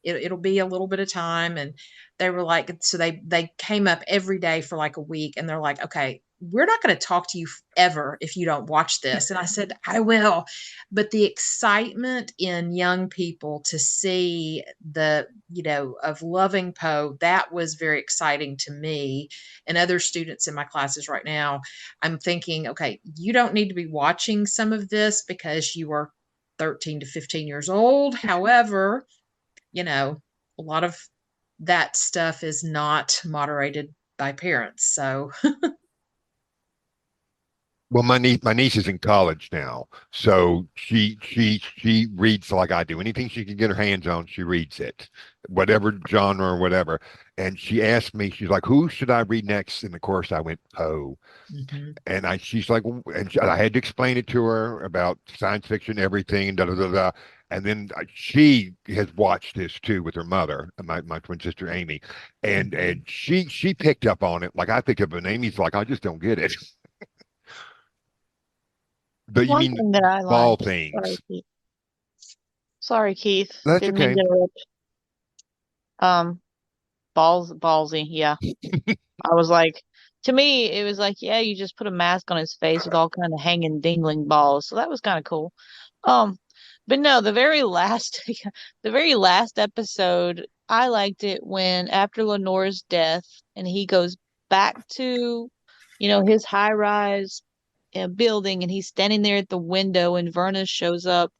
"It'll be a little bit of time," and they were like, so they came up every day for like a week, and they're like, "Okay, we're not going to talk to you ever if you don't watch this." And I said, "I will." But the excitement in young people to see of loving Poe, that was very exciting to me and other students in my classes right now. I'm thinking, okay, you don't need to be watching some of this because you are 13 to 15 years old. However, a lot of that stuff is not moderated by parents. So Well, my niece is in college now, so she reads like I do. Anything she can get her hands on, she reads it, whatever genre or whatever. And she asked me, she's like, "Who should I read next?" And of course, I went Poe. And she's like, I had to explain it to her about science fiction, everything, and da da da da. And then she has watched this too with her mother, my twin sister Amy, and she picked up on it like I picked up on Amy's like I just don't get it. But you One mean thing that I ball liked. things? Sorry, Keith. That's Didn't mean okay. to interrupt. Ballsy. Yeah. I was like, to me, it was like, yeah, you just put a mask on his face with all kind of hanging, dingling balls. So that was kind of cool. Um, but no, the very last, the very last episode, I liked it when after Lenore's death, and he goes back to, his high rise building, and he's standing there at the window, and Verna shows up,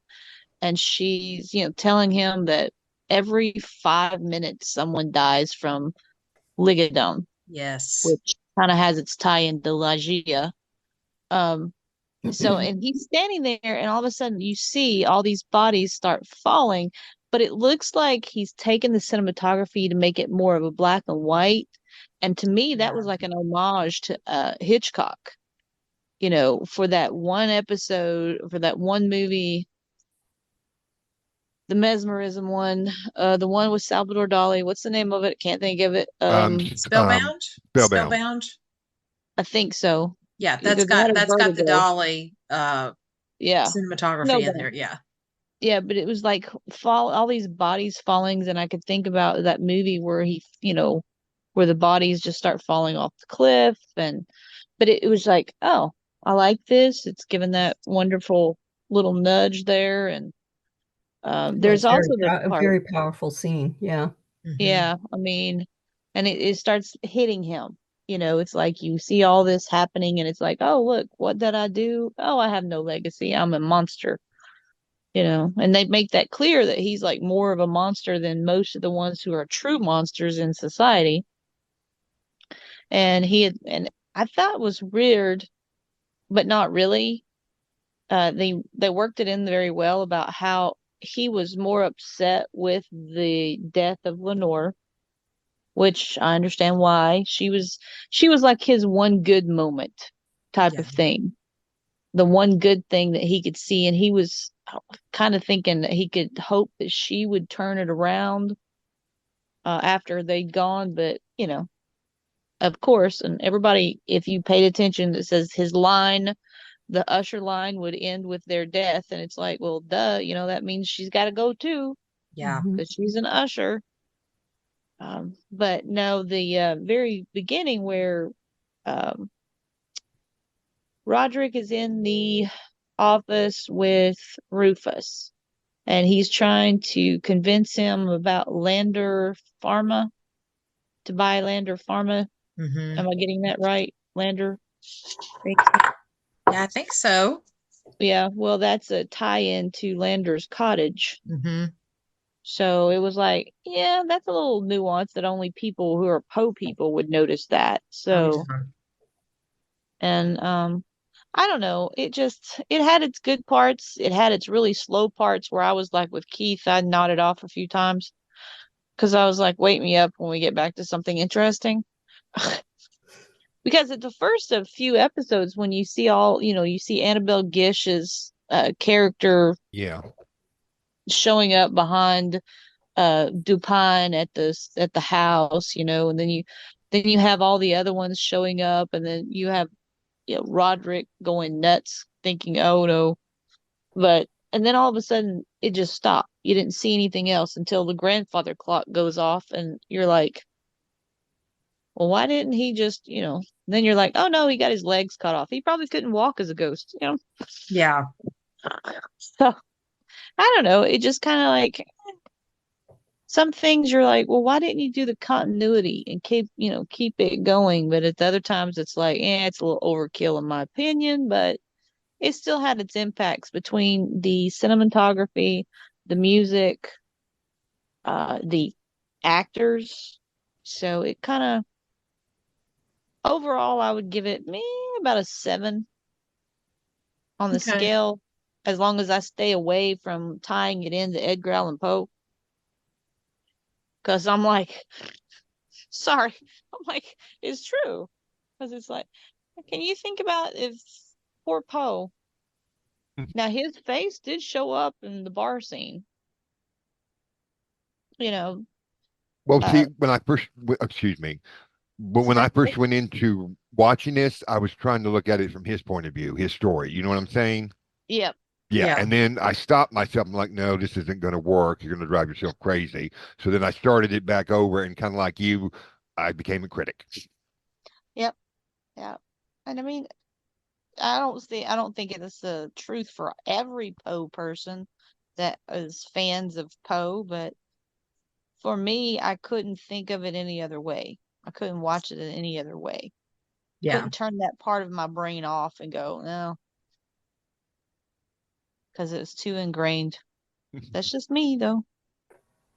and she's, telling him that every 5 minutes someone dies from ligadone, yes. which kind of has its tie into Lagia. Um, and he's standing there, and all of a sudden you see all these bodies start falling, but it looks like he's taken the cinematography to make it more of a black and white. And to me, that was like an homage to Hitchcock, for that one episode, for that one movie, the mesmerism one, the one with Salvador Dali. What's the name of it? Can't think of it. Spellbound. Spellbound. I think so. Yeah, Either that or that's got the Vertigo. Dolly Yeah. cinematography in there. Yeah. Yeah, but it was like all these bodies fallings, and I could think about that movie where where the bodies just start falling off the cliff, but it was like, oh, I like this. It's given that wonderful little nudge there, and there's also the a part, very powerful scene. Yeah. yeah, I mean, and it starts hitting him. It's like you see all this happening, and it's like, oh, look, what did I do? Oh, I have no legacy. I'm a monster. And they make that clear that he's like more of a monster than most of the ones who are true monsters in society. And and I thought it was weird, but not really. They worked it in very well about how he was more upset with the death of Lenore, which I understand why. She was like his one good moment type of thing. The one good thing that he could see, and he was kind of thinking that he could hope that she would turn it around after they'd gone. But of course, and everybody, if you paid attention, it says his line, the Usher line, would end with their death, and it's like, well, duh, that means she's got to go too. Yeah. Because she's an Usher. But no, the very beginning where um, Roderick is in the office with Rufus, and he's trying to convince him about Lander Pharma, to buy Lander Pharma. Am I getting that right? Lander? Yeah, I think so. Yeah, well, that's a tie-in to Lander's Cottage. So it was like, yeah, that's a little nuance that only people who are Poe people would notice that. So, and I don't know. It had its good parts. It had its really slow parts where I was like with Keith, I nodded off a few times because I was like, wake me up when we get back to something interesting. Because at the first of few episodes, when you see you see Annabelle Gish's character showing up behind Dupin at the house, and then you have all the other ones showing up, and then you have Roderick going nuts thinking, oh no. And then all of a sudden it just stopped. You didn't see anything else until the grandfather clock goes off, and you're like, well, why didn't he just, then you're like, oh no, he got his legs cut off. He probably couldn't walk as a ghost, Yeah. So I don't know. It just kind of like some things you're like, well, why didn't you do the continuity and keep it going? But at the other times it's like, it's a little overkill in my opinion, but it still had its impacts between the cinematography, the music, the actors. So it kind of, overall, I would give it about a 7 on the scale, as long as I stay away from tying it into Edgar Allan Poe. Because I'm like, sorry, I'm like, it's true. Because it's like, can you think about if poor Poe, now his face did show up in the bar scene. Well, see, when I first, excuse me, but when I first went into watching this, I was trying to look at it from his point of view, his story. You know what I'm saying? Yep. Yeah. And then I stopped myself. I'm like, no, this isn't going to work. You're going to drive yourself crazy. So then I started it back over, and kind of like you, I became a critic. Yep. Yeah. And I mean, I don't think it is the truth for every Poe person that is fans of Poe, but for me, I couldn't think of it any other way. I couldn't watch it in any other way. Yeah. Couldn't turn that part of my brain off and go, no. Because it was too ingrained. That's just me, though.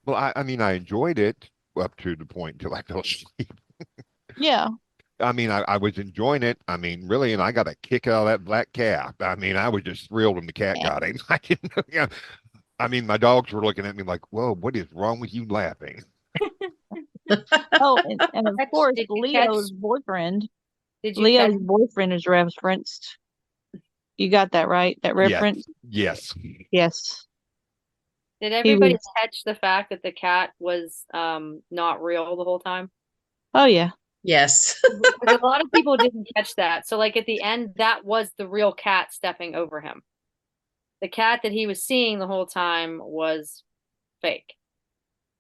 Well, I mean, I enjoyed it up to the point until I fell asleep. Yeah. I mean, I was enjoying it. I mean, really, and I got a kick out of that black cat. I mean, I was just thrilled when the cat got him. I didn't know. Yeah. I mean, my dogs were looking at me like, whoa, what is wrong with you laughing? Oh, and of course, Leo's boyfriend. Leo's boyfriend is referenced. You got that right? That reference? Yes. Yes. Did everybody catch the fact that the cat was not real the whole time? Oh, yeah. Yes. Because a lot of people didn't catch that. So, like, at the end, that was the real cat stepping over him. The cat that he was seeing the whole time was fake.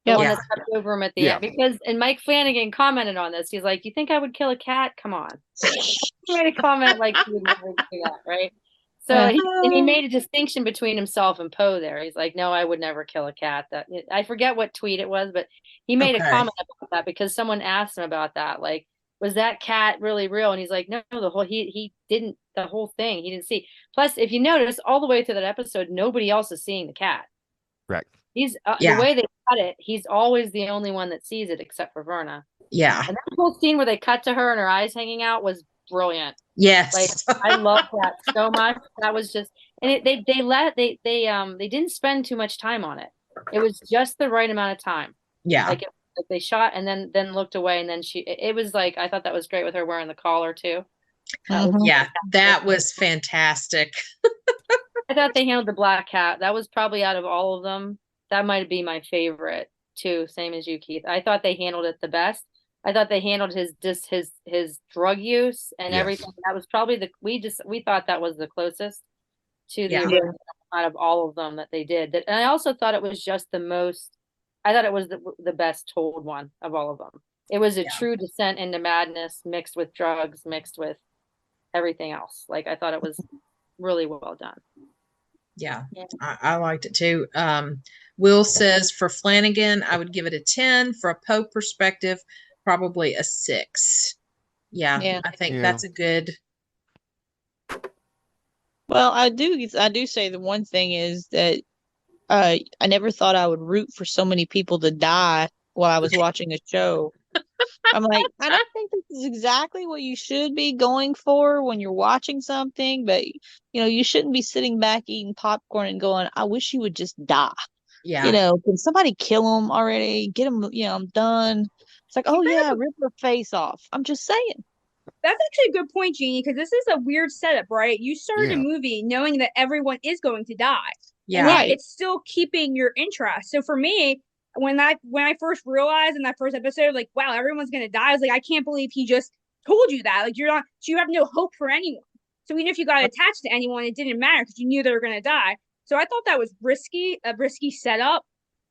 The one that stepped over him at the end. Because, and Mike Flanagan commented on this. He's like, you think I would kill a cat? Come on. He made a comment like he would never do that, right? So he made a distinction between himself and Poe there. He's like, no, I would never kill a cat. I forget what tweet it was, but he made a comment about that because someone asked him about that. Like, was that cat really real? And he's like, no, he didn't, the whole thing, he didn't see. Plus, if you notice, all the way through that episode, nobody else is seeing the cat. Correct. He's the way they cut it, he's always the only one that sees it except for Verna. Yeah. And that whole scene where they cut to her and her eyes hanging out was brilliant. Yes. Like, I love that so much. That was just, and they didn't spend too much time on it. It was just the right amount of time. Yeah. Like they shot and then looked away, and then it was like, I thought that was great with her wearing the collar too. That was fantastic. I thought they handled the black cat. That was probably, out of all of them, that might be my favorite too. Same as you, Keith. I thought they handled it the best. I thought they handled his drug use and everything. That was probably we thought that was the closest to the original out of all of them that they did. And I also thought it was just the most. I thought it was the best told one of all of them. It was a true descent into madness mixed with drugs, mixed with everything else. Like, I thought it was really well done. Yeah. I liked it too. Will says for Flanagan, I would give it a 10. For a Poe perspective, probably a 6. Yeah. I think that's a good. Well, I do say the one thing is that I never thought I would root for so many people to die while I was watching a show. I'm like, I don't think this is exactly what you should be going for when you're watching something, but you shouldn't be sitting back eating popcorn and going, I wish you would just die. Yeah. Can somebody kill them already? Get them, I'm done. It's like, oh yeah, rip her face off. I'm just saying. That's actually a good point, Jeanie, because this is a weird setup, right? You started a movie knowing that everyone is going to die. Yeah. And it's still keeping your interest. So for me, when I first realized in that first episode, like, wow, everyone's gonna die, I was like, I can't believe he just told you that. Like, you have no hope for anyone. So even if you got attached to anyone, it didn't matter because you knew they were gonna die. So I thought that was a risky setup.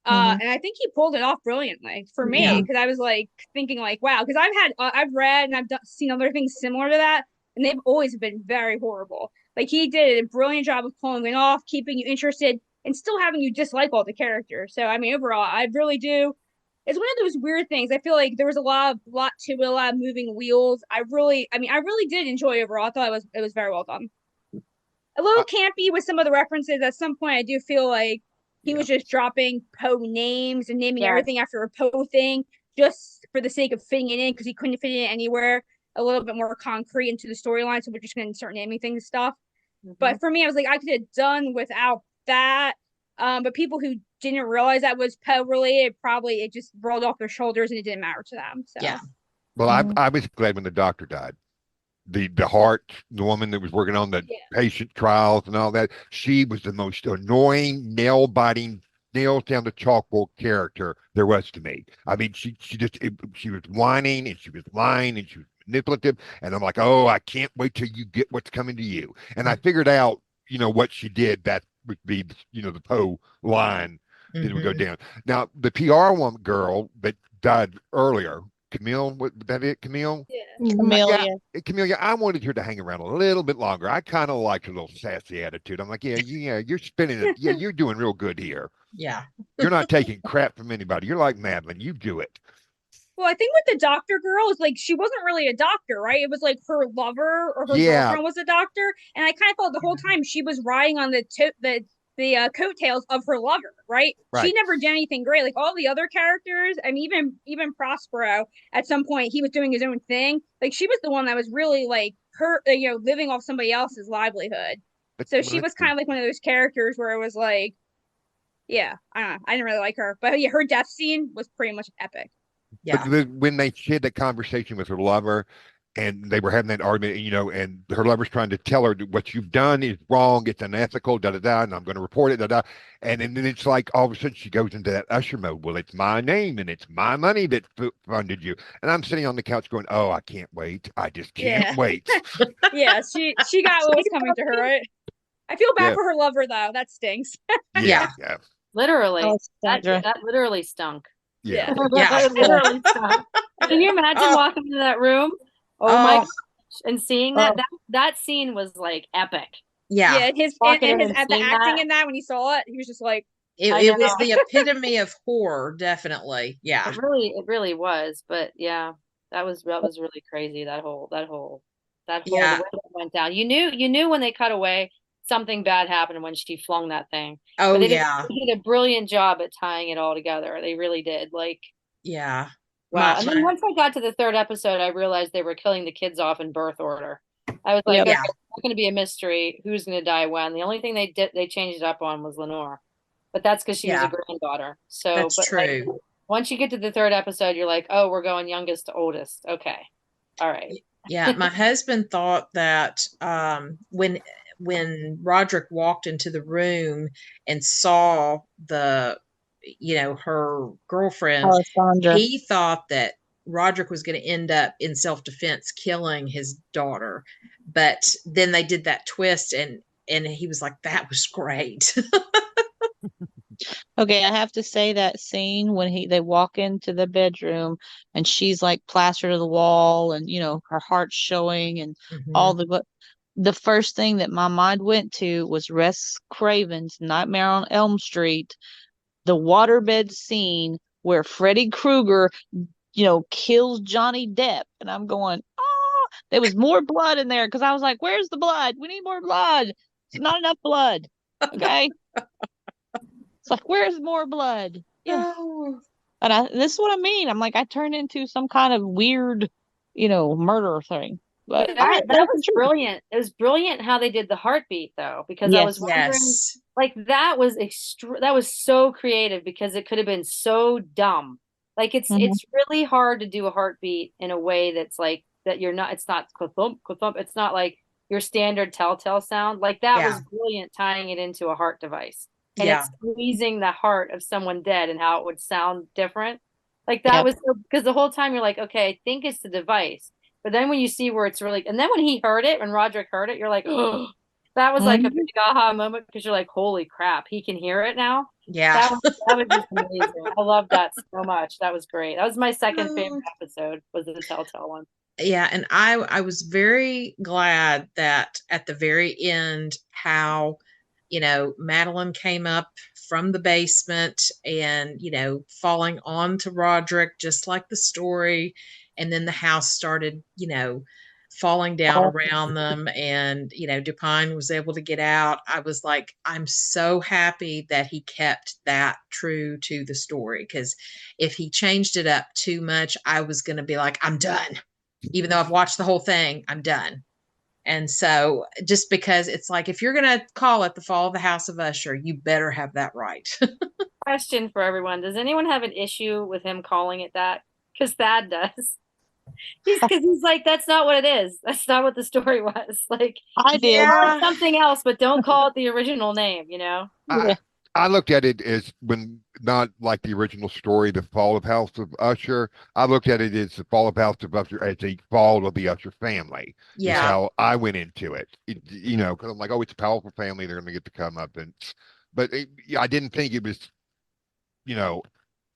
And I think he pulled it off brilliantly for me because I was like thinking like, wow, because I've read and seen other things similar to that, and they've always been very horrible. Like he did a brilliant job of pulling it off, keeping you interested, and still having you dislike all the characters. So I mean, overall, I really do. It's one of those weird things. I feel like there was a lot to it, a lot of moving wheels. I really did enjoy overall. I thought it was very well done. A little campy with some of the references. At some point, I do feel like he was just dropping Poe names and naming everything after a Poe thing just for the sake of fitting it in because he couldn't fit it in anywhere a little bit more concrete into the storyline. So we're just going to start naming things and stuff. But for me, I was like, I could have done without that. But people who didn't realize that was Poe related, probably it just rolled off their shoulders and it didn't matter to them. So yeah. Well, I was glad when the doctor died. The woman that was working on the patient trials and all that, she was the most annoying, nail-biting, nails down the chalkboard character there was to me. I mean, she was whining and she was lying and she was manipulative, and I'm like, oh, I can't wait till you get what's coming to you. And I figured out, what she did, that would be, the Poe line that would go down. Now, the PR woman girl that died earlier, Camille, was that it, Camille? Yeah. Camille, Camille, I wanted her to hang around a little bit longer. I kind of liked her little sassy attitude. I'm like, yeah, you're spinning it. Yeah, you're doing real good here. Yeah. You're not taking crap from anybody. You're like Madeline. You do it. Well, I think with the doctor girl, is like she wasn't really a doctor, right? It was like her lover or her girlfriend was a doctor, and I kind of thought the whole time she was riding on the coattails of her lover, right? She never did anything great. Like all the other characters, I mean, even Prospero, at some point he was doing his own thing. Like she was the one that was really like her, living off somebody else's livelihood. So she was kind of like one of those characters where it was like, yeah, I don't know, I didn't really like her, but yeah, her death scene was pretty much epic. Yeah. But when she had that conversation with her lover, and they were having that argument, and her lover's trying to tell her what you've done is wrong, it's unethical, da da da, and I'm going to report it, da da. And then it's like all of a sudden she goes into that Usher mode. Well, it's my name and it's my money that funded you. And I'm sitting on the couch going, oh, I can't wait. I just can't wait. Yeah, she got what was coming to her, right? I feel bad for her lover though. That stinks. Yeah. Literally, that literally stunk. Yeah. It literally stunk. Can you imagine walking into that room? Oh my gosh, and seeing that scene was like epic. Yeah. Yeah, his the acting in that when he saw it, he was just like it was the epitome of horror, definitely. Yeah. It really was. But yeah, that was really crazy. That whole the way that went down. You knew when they cut away something bad happened when she flung that thing. Oh, they did a brilliant job at tying it all together. They really did. Like, yeah. Wow. And then once I got to the third episode, I realized they were killing the kids off in birth order. I was like, okay, it's not going to be a mystery. Who's going to die when? The only thing they changed it up on was Lenore. But that's because she was a granddaughter. So that's true. Like, once you get to the third episode, you're like, oh, we're going youngest to oldest. Okay. All right. Yeah. My husband thought that when Roderick walked into the room and saw her girlfriend, Alessandra, he thought that Roderick was going to end up in self-defense killing his daughter. But then they did that twist and he was like, that was great. Okay, I have to say that scene when they walk into the bedroom and she's like plastered to the wall and her heart's showing and all the first thing that my mind went to was Wes Craven's Nightmare on Elm Street, the waterbed scene where Freddy Krueger, kills Johnny Depp, and I'm going, oh, there was more blood in there because I was like, where's the blood? We need more blood. It's not enough blood. Okay. like, where's more blood? Yeah. Oh, And this is what I mean. I'm like, I turned into some kind of weird, murder thing. But That that's was true. brilliant. It was brilliant how they did the heartbeat though, because I was Yes. wondering, yes. like that was so creative because it could have been so dumb. Like Mhm. it's really hard to do a heartbeat in a way that's like that you're not. It's not thump thump. It's not like your standard telltale sound. Like that Yeah. was brilliant tying it into a heart device, and Yeah. it's squeezing the heart of someone dead and how it would sound different. Like that Yep. was because the whole time you're like, okay, I think it's the device. But then when you see where it's really, and then when he heard it, when Roderick heard it, you're like, oh, that was like a Mhm. big aha moment because you're like, holy crap, he can hear it now. Yeah. That was just amazing. I love that so much. That was great. That was my second Oh, favorite episode, was the Telltale one. yeah, and I was very glad that at the very end how Madeline came up from the basement and falling onto Roderick just like the story, and then the house started falling down Oh, around them, and Dupine was able to get out. I was like, I'm so happy that he kept that true to the story, because if he changed it up too much, I was going to be like, I'm done. Even though I've watched the whole thing, I'm done. And so just because it's like, if you're going to call it the fall of the House of Usher, you better have that right. Question for everyone. Does anyone have an issue with him calling it that? Because Thad does. He's like, that's not what it is. That's not what the story was. Like, I did. call it Yeah. something else, but don't call it the original name, Yeah. I looked at it as when not like the original story, the fall of House of Usher. I looked at it as the fall of House of Usher as the fall of the Usher family. Is Yeah. how I went into it. Because I'm like, oh, it's a powerful family. They're going to get to come up, but I didn't think it was. You know,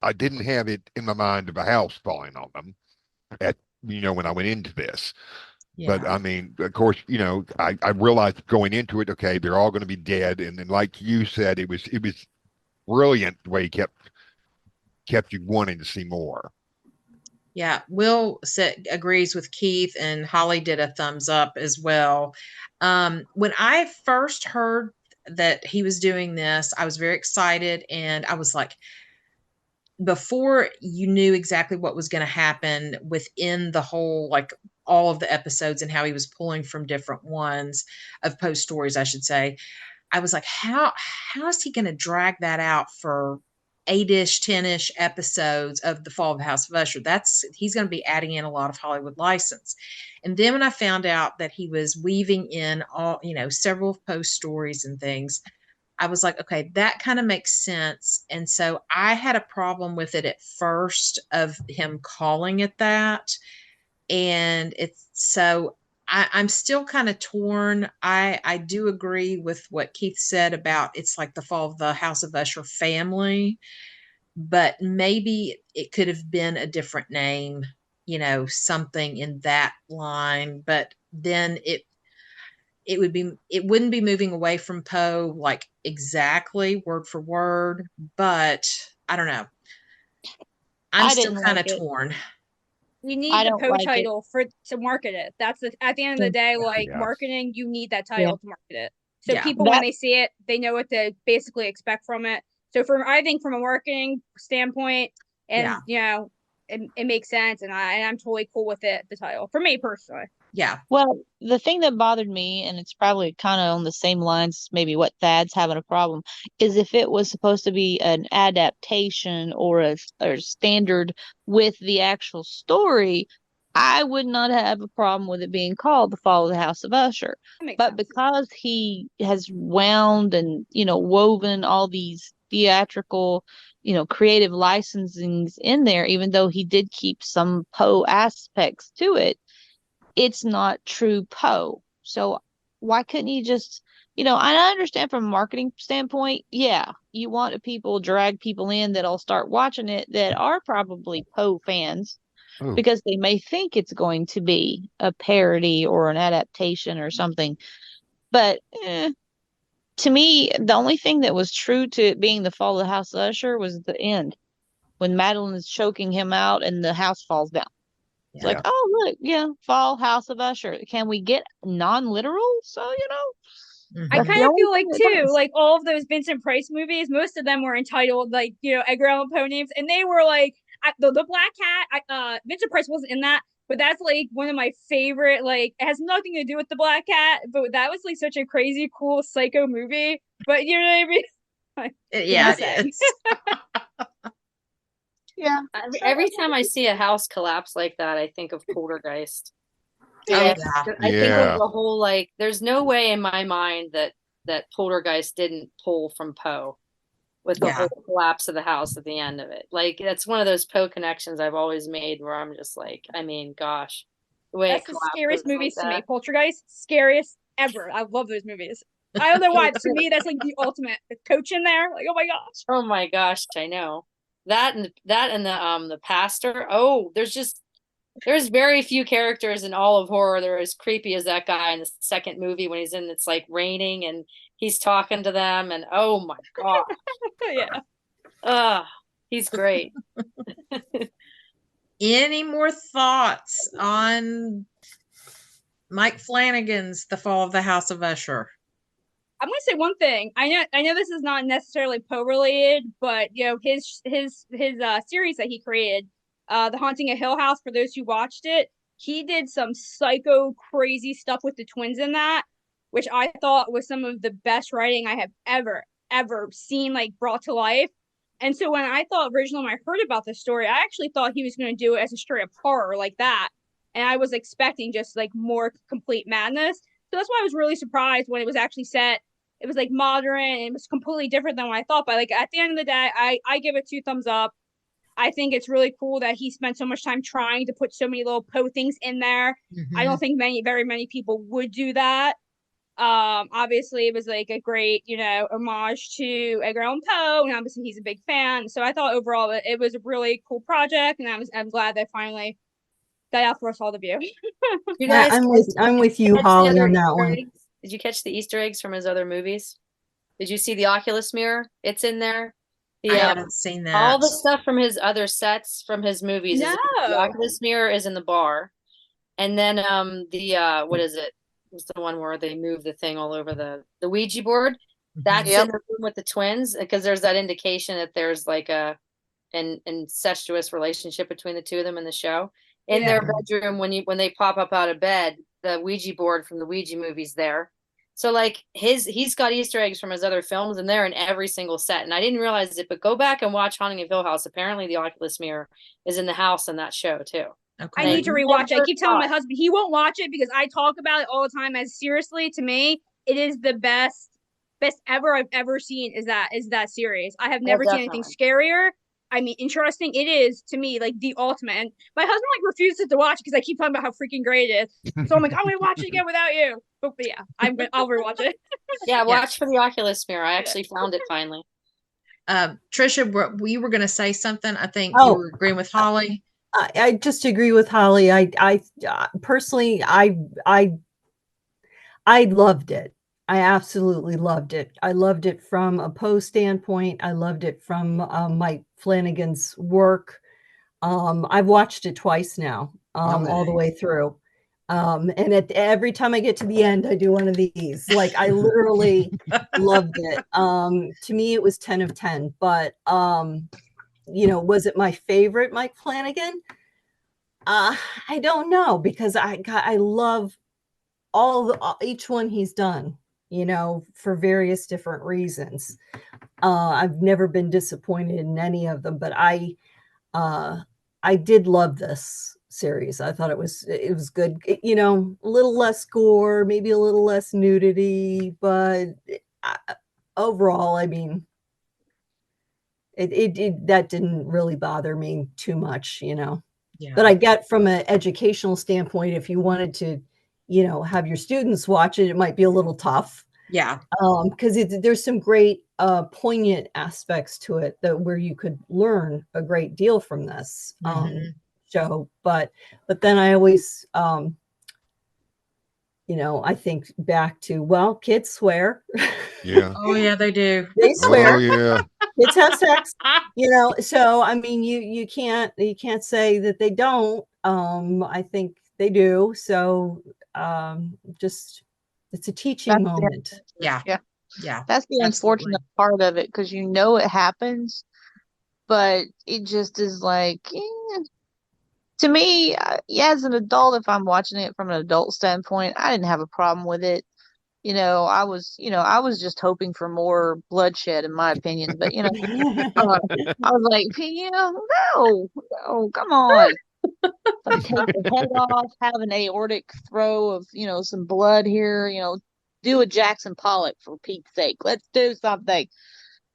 I didn't have it in my mind of a house falling on them at when I went into this. But Yeah. I mean, of course, I realized going into it, okay, they're all going to be dead, and then like you said, it was brilliant the way he kept you wanting to see more. Yeah. Will agrees with Keith, and Holly did a thumbs up as well. When I first heard that he was doing this, I was very excited, and I was like, before you knew exactly what was going to happen within the whole, like all of the episodes and how he was pulling from different ones of Post stories, I should say, I was like, how is he going to drag that out for 8-ish, 10-ish episodes of the Fall of the House of Usher? He's going to be adding in a lot of Hollywood license. And then when I found out that he was weaving in all, several Post stories and things, I was like, okay, that kind of makes sense. And so I had a problem with it at first of him calling it that. And I'm still kind of torn. I do agree with what Keith said about it's like the fall of the House of Usher family, but maybe it could have been a different name, something in that line. But then it wouldn't be moving away from Poe like exactly word for word, but I don't know. I'm I still didn't kind like of it. torn. You I need the don't Poe like it. title to market it. That's at the end of Yeah. the day, like Yeah. marketing, you need that Yeah. title to market it. So Yeah. people, when That they see it, they know what to basically expect from it. So I think from a marketing standpoint, and it makes sense, and I'm totally cool with it. The title for me personally. Yeah. Well, the thing that bothered me, and it's probably kind of on the same lines, maybe what Thad's having a problem, is if it was supposed to be an adaptation or a standard with the actual story, I would not have a problem with it being called The Fall of the House of Usher. That makes But sense. because he has wound and, woven all these theatrical, creative licensings in there, even though he did keep some Poe aspects to it, it's not true Poe. So why couldn't you just, and I understand from a marketing standpoint, yeah, you want people drag people in that'll start watching it that are probably Poe fans Oh, because they may think it's going to be a parody or an adaptation or something. But to me, the only thing that was true to it being the fall of the House of Usher was the end when Madeline is choking him out and the house falls down. It's Yeah. like, oh, look, yeah, fall House of Usher. Can we get non-literal? So, I That's the kind of only feel like thing it too, does. like all of those Vincent Price movies, most of them were entitled like, you know, Edgar Allan Poe names, and they were like the Black Cat. Vincent Price wasn't in that, but that's like one of my favorite. Like, it has nothing to do with the Black Cat, but that was like such a crazy, cool, psycho movie. But you know what I mean? Yeah, it is. Yeah. Every time I see a house collapse like that, I think of Poltergeist. Oh, And yeah. I think of Yeah. the whole, like, there's no way in my mind that Poltergeist didn't pull from Poe with the Yeah. whole collapse of the house at the end of it. Like, that's one of those Poe connections I've always made where I'm just like, I mean, gosh, the way That's it the scariest collapses movies like to me. that. Poltergeist, scariest ever. I love those movies. I don't know why. To me, that's like the ultimate. The coach in there, like, oh my gosh. Oh my gosh, I know. That and the pastor. Oh, there's very few characters in all of horror that are as creepy as that guy in the second movie when he's in it's like raining and he's talking to them and oh my god. Yeah. He's great. Any more thoughts on Mike Flanagan's The Fall of the House of Usher? I'm gonna say one thing. I know this is not necessarily Poe related, but you know his series that he created, The Haunting of Hill House. For those who watched it, he did some psycho crazy stuff with the twins in that, which I thought was some of the best writing I have ever seen, like brought to life. And so when I thought originally when I heard about this story, I actually thought he was going to do it as a straight up horror like that, and I was expecting just like more complete madness. So that's why I was really surprised when it was actually set. It was like modern and it was completely different than what I thought. But like at the end of the day, I give it 2 thumbs up. I think it's really cool that he spent so much time trying to put so many little Poe things in there. I don't think very many people would do that. Obviously it was like a great, you know, homage to Edgar Allan Poe, and obviously he's a big fan. So I thought overall it was a really cool project, and I'm glad they finally got out for us all to view. You guys, I'm with you, Holly, on that one. Did you catch the Easter eggs from his other movies? Did you see the Oculus mirror? It's in there. I haven't seen that. All the stuff from his other sets from his movies. No. The Oculus mirror is in the bar. And then what is it? It's the one where they move the thing all over the Ouija board. That's in the room with the twins, because there's that indication that there's like an incestuous relationship between the two of them in the show. In their bedroom, when they pop up out of bed, the Ouija board from the Ouija movie's there. So like he's got Easter eggs from his other films, and they're in every single set. And I didn't realize it, but go back and watch Haunting of Hill House. Apparently, the Oculus mirror is in the house in that show too. Okay. I need to rewatch it. I keep telling my husband he won't watch it because I talk about it all the time. As seriously, to me, it is the best ever I've ever seen. Is that series? I have never seen anything scarier. I mean, interesting. It is to me like the ultimate. And my husband like refuses to watch because I keep talking about how freaking great it is. So I'm like, I'm gonna watch it again without you. But yeah, I'll rewatch it. Yeah, watch for the Oculus mirror. I actually found it finally. Trisha, we were going to say something. I think you were agreeing with Holly. I just agree with Holly. I personally, I loved it. I absolutely loved it. I loved it from a Poe standpoint. I loved it from Mike Flanagan's work. I've watched it twice now, all the way through. And every time I get to the end, I do one of these. Like I literally loved it. To me, it was 10 of 10. But you know, was it my favorite Mike Flanagan? I don't know, because I love each one he's done, you know, for various different reasons. I've never been disappointed in any of them, but I did love this series. I thought it was good. You know, a little less gore, maybe a little less nudity, but overall, I mean, it that didn't really bother me too much, you know. Yeah. But I get from an educational standpoint, if you wanted to, you know, have your students watch it, it might be a little tough. Yeah. Because there's some great poignant aspects to it where you could learn a great deal from this show. But then I always, you know, I think back to, well, kids swear. Yeah. Oh yeah, they do. They swear. Oh yeah. Kids have sex, you know. So I mean, you can't say that they don't. I think they do. So just It's a teaching moment. Yeah. Yeah. Yeah. That's the Absolutely. unfortunate part of it, because you know it happens, but it just is like, to me, as an adult, if I'm watching it from an adult standpoint, I didn't have a problem with it. I was just hoping for more bloodshed, in my opinion. But I was like, no, come on. Like, take the head off, have an aortic throw of, some blood here, do a Jackson Pollock for Pete's sake. Let's do something,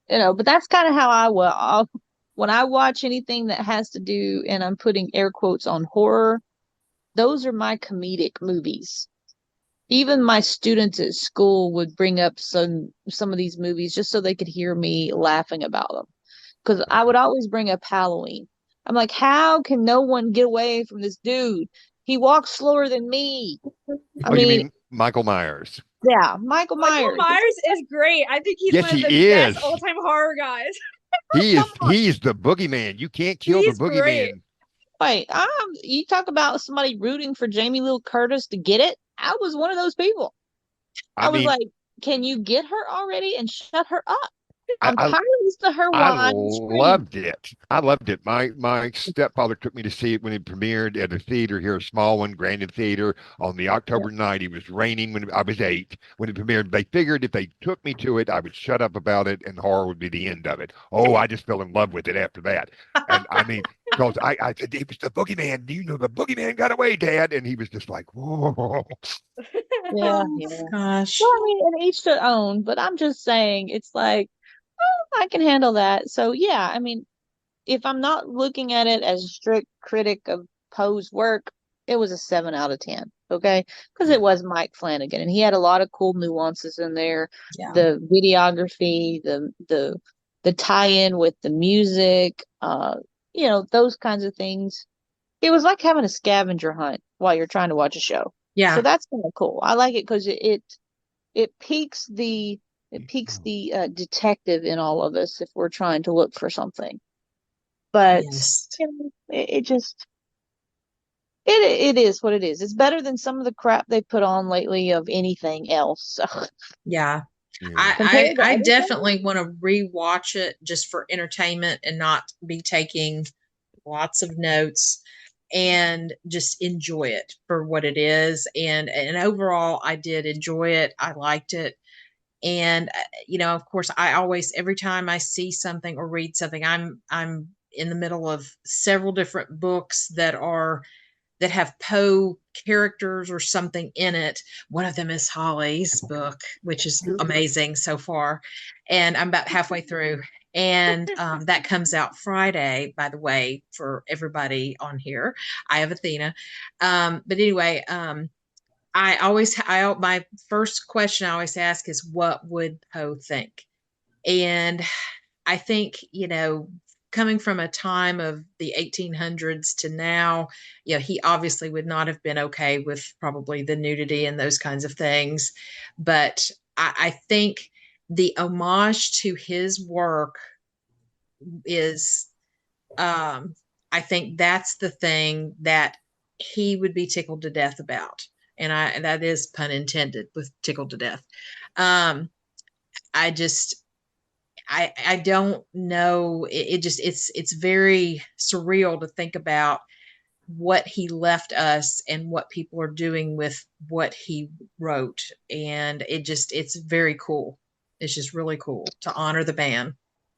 but that's kind of how I will. When I watch anything that has to do, and I'm putting air quotes on horror, those are my comedic movies. Even my students at school would bring up some of these movies just so they could hear me laughing about them. Because I would always bring up Halloween. I'm like, how can no one get away from this dude? He walks slower than me. I You mean, mean Michael Myers? yeah, Michael Michael Myers. Myers is great. I think he's Yes, one of the he best is. all-time horror guys. He's the boogeyman. You can't kill the He's great. boogeyman. Wait, you talk about somebody rooting for Jamie Lee Curtis to get it? I was one of those people. I was like, can you get her already and shut her up? I'm tired of listening to her I whine and scream. loved it. I loved it. My stepfather took me to see it when it premiered at a theater here, a small one, Grandin Theater, on the October night. It was raining when I was 8 when it premiered. They figured if they took me to it, I would shut up about it, and horror would be the end of it. Oh, I just fell in love with it after that. And I mean, because I said it was the boogeyman. Do you know the boogeyman got away, Dad? And he was just like, whoa. Yeah, Oh, yeah. gosh. Well, I mean, and each their own, but I'm just saying, it's like, I can handle that. So yeah, I mean, if I'm not looking at it as a strict critic of Poe's work, it was a 7 out of 10. Okay, because it was Mike Flanagan, and he had a lot of cool nuances in there. Yeah. The videography, the tie-in with the music, those kinds of things. It was like having a scavenger hunt while you're trying to watch a show. Yeah. So that's kind of cool. I like it because it piques the detective in all of us if we're trying to look for something. But Yes. it just it is what it is. It's better than some of the crap they put on lately of anything else. So Yeah. Yeah. I definitely want to rewatch it just for entertainment and not be taking lots of notes, and just enjoy it for what it is. And overall, I did enjoy it. I liked it. And of course, I always, every time I see something or read something, I'm in the middle of several different books that have Poe characters or something in it. One of them is Holly's book, which is amazing so far. And I'm about halfway through. And that comes out Friday, by the way, for everybody on here. I have Athena. But anyway, my first question I always ask is, what would Poe think? And I think, coming from a time of the 1800s to now, he obviously would not have been okay with probably the nudity and those kinds of things. But I think the homage to his work is, I think that's the thing that he would be tickled to death about. And that is pun intended with tickled to death. Um, I just, I don't know. It's very surreal to think about what he left us and what people are doing with what he wrote. And it's very cool. It's just really cool to honor the man.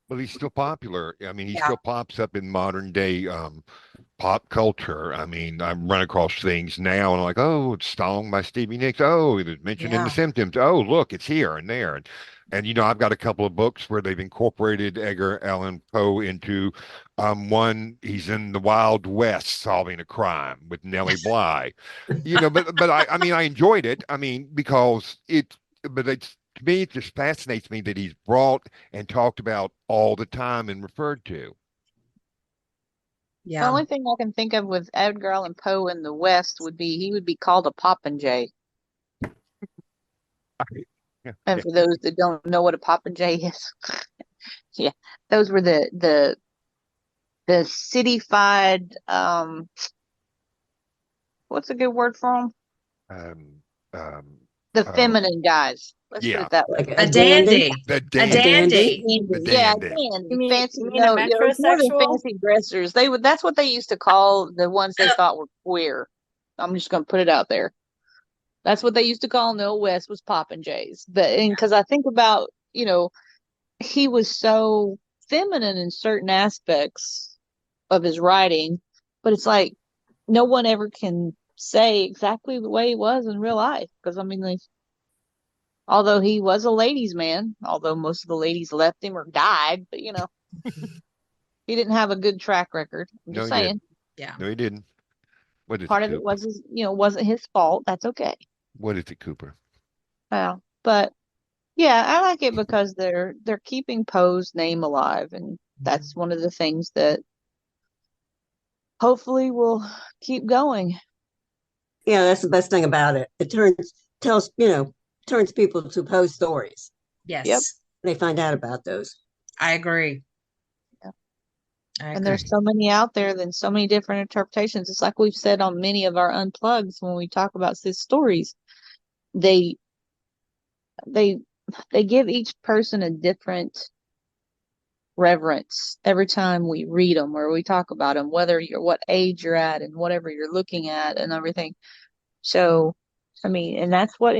Well, he's still popular. I mean, he Yeah. still pops up in modern day pop culture. I mean, I run across things now and I'm like, oh, it's Song by Stevie Nicks. Oh, it was mentioned in The Yeah. Simpsons. Oh, look, it's here and there. And I've got a couple of books where they've incorporated Edgar Allan Poe into one. He's in the Wild West solving a crime with Nellie Bly. But I mean, I enjoyed it. I mean, because but it's to me, it just fascinates me that he's brought and talked about all the time and referred to. The Yeah. only thing I can think of with Edgar Allan Poe in the West would be he would be called a popinjay. Yeah, And for those that don't know what a popinjay is, yeah, those were the cityfied, what's a good word for them? um, um, The feminine guys. Let's put Yeah. it that way. Like A dandy. The A dandy. dandy. The Yeah, dandy. dandy. You mean Fancy. a No, it's more than metrosexual? fancy dressers. That's what they used to call the ones they thought were queer. I'm just gonna put it out there. That's what they used to call in the old West was Poppin' Jays. But because I think about, he was so feminine in certain aspects of his writing, but it's like no one ever can say exactly the way he was in real life. Because I mean, like, although he was a ladies' man, although most of the ladies left him or died, but he didn't have a good track record. I'm No, just he saying. didn't. Yeah. No, he didn't. What is Part it, of it Cooper? was his, wasn't his fault. That's okay. What is it, Cooper? Well, but yeah, I like it because they're keeping Poe's name alive, and that's one of the things that hopefully will keep going. Yeah, that's the best thing about it. It turns people to Poe's stories. Yes. Yep. They find out about those. I agree. Yeah. I And agree. there's so many out there, then so many different interpretations. It's like we've said on many of our unplugs when we talk about his stories. They give each person a different reverence every time we read them or we talk about them, whether you're what age you're at and whatever you're looking at and everything. So, I mean, and that's what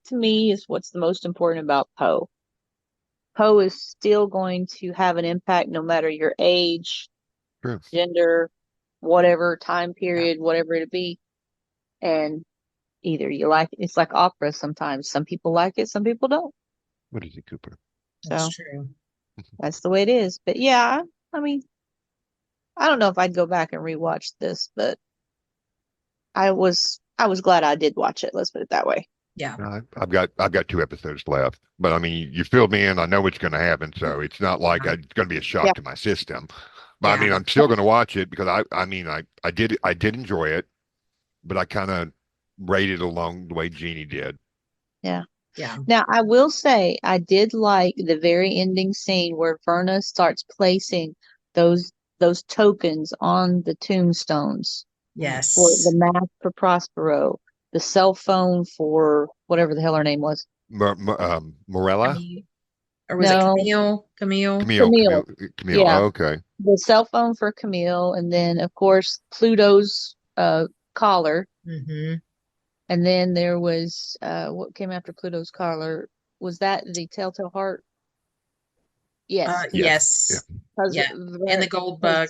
to me is what's the most important about Poe. Poe is still going to have an impact no matter your age, True. gender, whatever time period, whatever it be. And either you like it's like opera sometimes. Some people like it, some people don't. What is it, Cooper? That's So true. that's the way it is. But yeah, I mean, I don't know if I'd go back and rewatch this, but I was glad I did watch it. Let's put it that way. Yeah. I've got 2 episodes left, but I mean, you filled me in. I know what's going to happen, so it's not like it's going to be a shock to my system. But I mean, I'm still going to watch it because I did enjoy it, but I kind of rated along the way Jeanie did. Yeah. Yeah. Now, I will say I did like the very ending scene where Verna starts placing those tokens on the tombstones Yes. for the mask for Prospero, the cell phone for whatever the hell her name was. Morella? Camille. Or was it No. Camille? Camille. Yeah. Oh, okay. The cell phone for Camille, and then of course Pluto's collar. Mm-hmm. And then there was what came after Pluto's collar? Was that the Telltale Heart? Yes. Yes. Yeah. And the gold bug.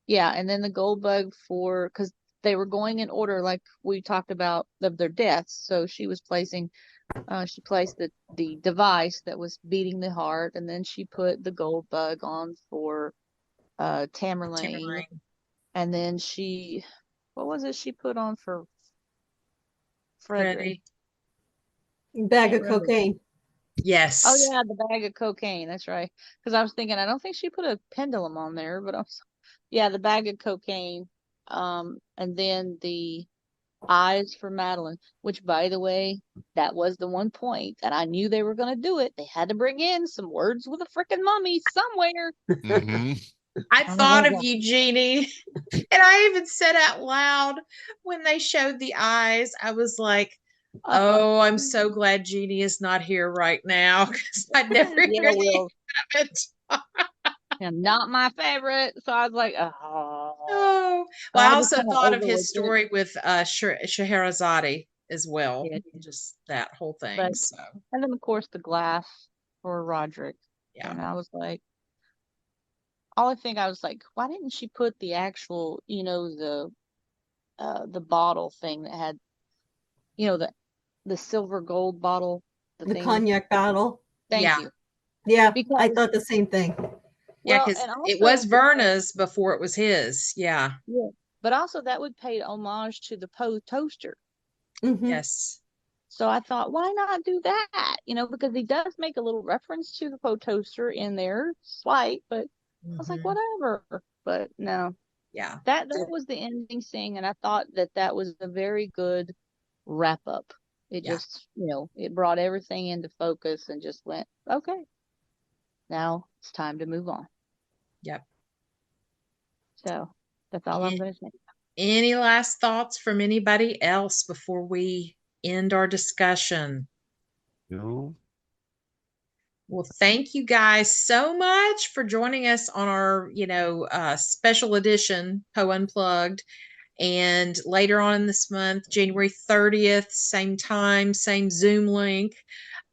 Yeah, and then the gold bug because they were going in order like we talked about of their deaths. So she placed the device that was beating the heart, and then she put the gold bug on for Tamerlane. And then what was it she put on for Frederick? Bag of cocaine. Yes. Oh yeah, the bag of cocaine. That's right. Because I was thinking, I don't think she put a pendulum on there, but the bag of cocaine. And then the eyes for Madeline, which by the way, that was the one point that I knew they were going to do it. They had to bring in some words with a freaking mummy somewhere. Mm-hmm. I thought of you, Jeanie. And I even said out loud when they showed the eyes, I was like, oh, I'm so glad Jeanie is not here right now because I'd never hear the end of it. And not my favorite. So I was like, oh. Well, I also thought of his story with Scheherazade as well. Yeah. Just that whole thing. And then of course the glass for Roderick. Yeah. And I was like, I was like, why didn't she put the actual, the bottle thing that had, the silver gold bottle, the cognac bottle. Thank you. Yeah, I thought the same thing. Yeah, because it was Verna's before it was his. Yeah. Yeah, but also that would pay homage to the Poe toaster. Mm-hmm. Yes. So I thought, why not do that? Because he does make a little reference to the Poe toaster in there, slight, but I was like, whatever. But no. Yeah. That was the ending scene, and I thought that was a very good wrap up. It just, it brought everything into focus and just went, okay, now it's time to move on. Yep. So that's all I'm going to say. Any last thoughts from anybody else before we end our discussion. No. Well, thank you guys so much for joining us on our, special edition Poe Unplugged. And later on in this month, January 30th, same time, same Zoom link,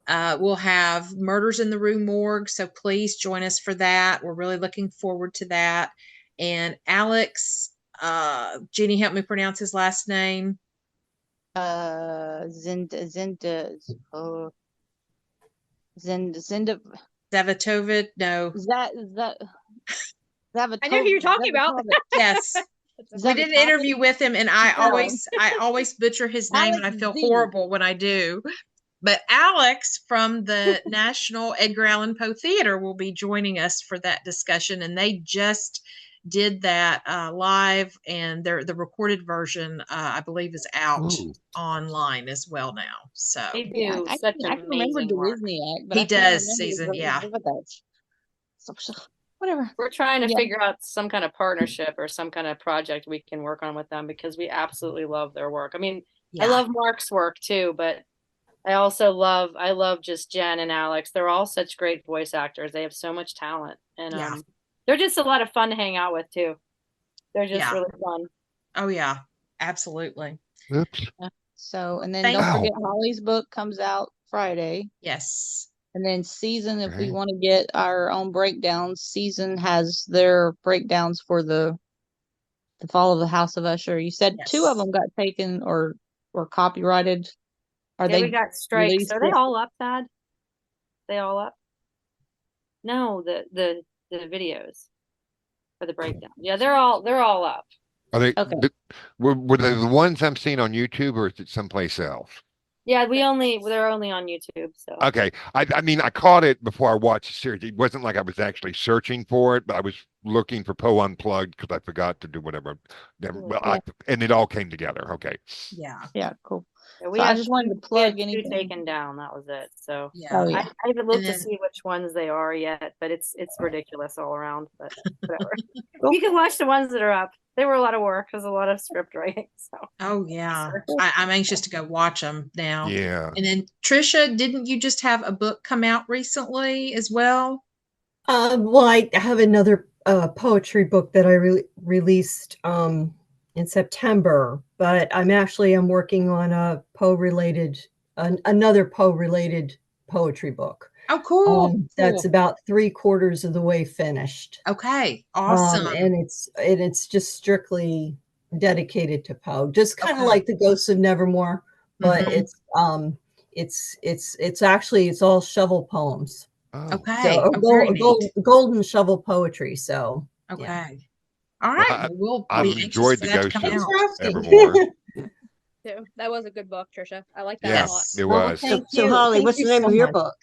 we'll have Murders in the Rue Morgue. So please join us for that. We're really looking forward to that. And Alex, Jeanie, help me pronounce his last name. Zinda. Zavatovic? No. I know who you're talking about. Yes. We did an interview with him, and I always butcher his name, and I feel horrible when I do. But Alex from the National Edgar Allan Poe Theater will be joining us for that discussion, and they just did that live, and the recorded version, I believe, is out online as well now. So they do such amazing work. But he does season, yeah. So, whatever. We're trying to figure out some kind of partnership or some kind of project we can work on with them, because we absolutely love their work. I mean, I love Mark's work too, but I also love just Jen and Alex. They're all such great voice actors. They have so much talent, and they're just a lot of fun to hang out with too. They're just really fun. Oh yeah, absolutely. Oops. So, and then don't forget Holly's book comes out Friday. Yes. And then Season, if we want to get our own breakdowns, Season has their breakdowns for the Fall of the House of Usher. You said 2 of them got taken or copyrighted. We got strikes. Are they all up, Thad? They all up? No, the videos for the breakdown. Yeah, they're all up. Are they were they the ones I'm seeing on YouTube, or is it someplace else? Yeah, they're only on YouTube. So okay, I mean, I caught it before I watched the series. It wasn't like I was actually searching for it, but I was looking for Poe Unplugged because I forgot to do whatever. And it all came together. Okay. Yeah, cool. Yeah, I just wanted to plug anything taken down. That was it. So I haven't looked to see which ones they are yet, but it's ridiculous all around. But whatever. You can watch the ones that are up. They were a lot of work. There's a lot of script writing. So I'm anxious to go watch them now. Yeah. And then Trisha, didn't you just have a book come out recently as well? Well, I have another poetry book that I released in September, but I'm working on a another Poe related poetry book. Oh, cool. That's about 3/4 of the way finished. Okay, awesome. And it's just strictly dedicated to Poe, just kind of like the Ghosts of Nevermore, but it's all shovel poems. Okay. So golden shovel poetry. So okay. All right. I enjoyed the Ghost of Nevermore. That was a good book, Trisha. I like that a lot. It was. So Holly, what's the name of your book?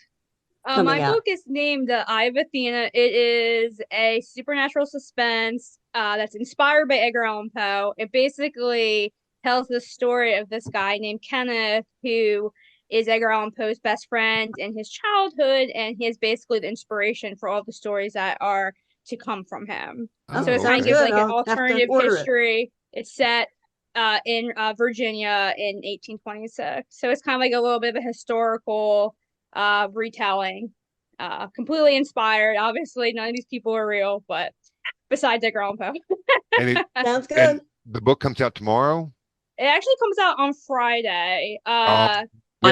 My book is named The Eye of Athena. It is a supernatural suspense that's inspired by Edgar Allan Poe. It basically tells the story of this guy named Kenneth, who is Edgar Allan Poe's best friend in his childhood, and he is basically the inspiration for all the stories that are to come from him. So it kind of gives like an alternative history. It's set in Virginia in 1826. So it's kind of like a little bit of a historical retelling, completely inspired. Obviously, none of these people are real, but besides Edgar Allan Poe. Sounds good. And the book comes out tomorrow? It actually comes out on Friday. On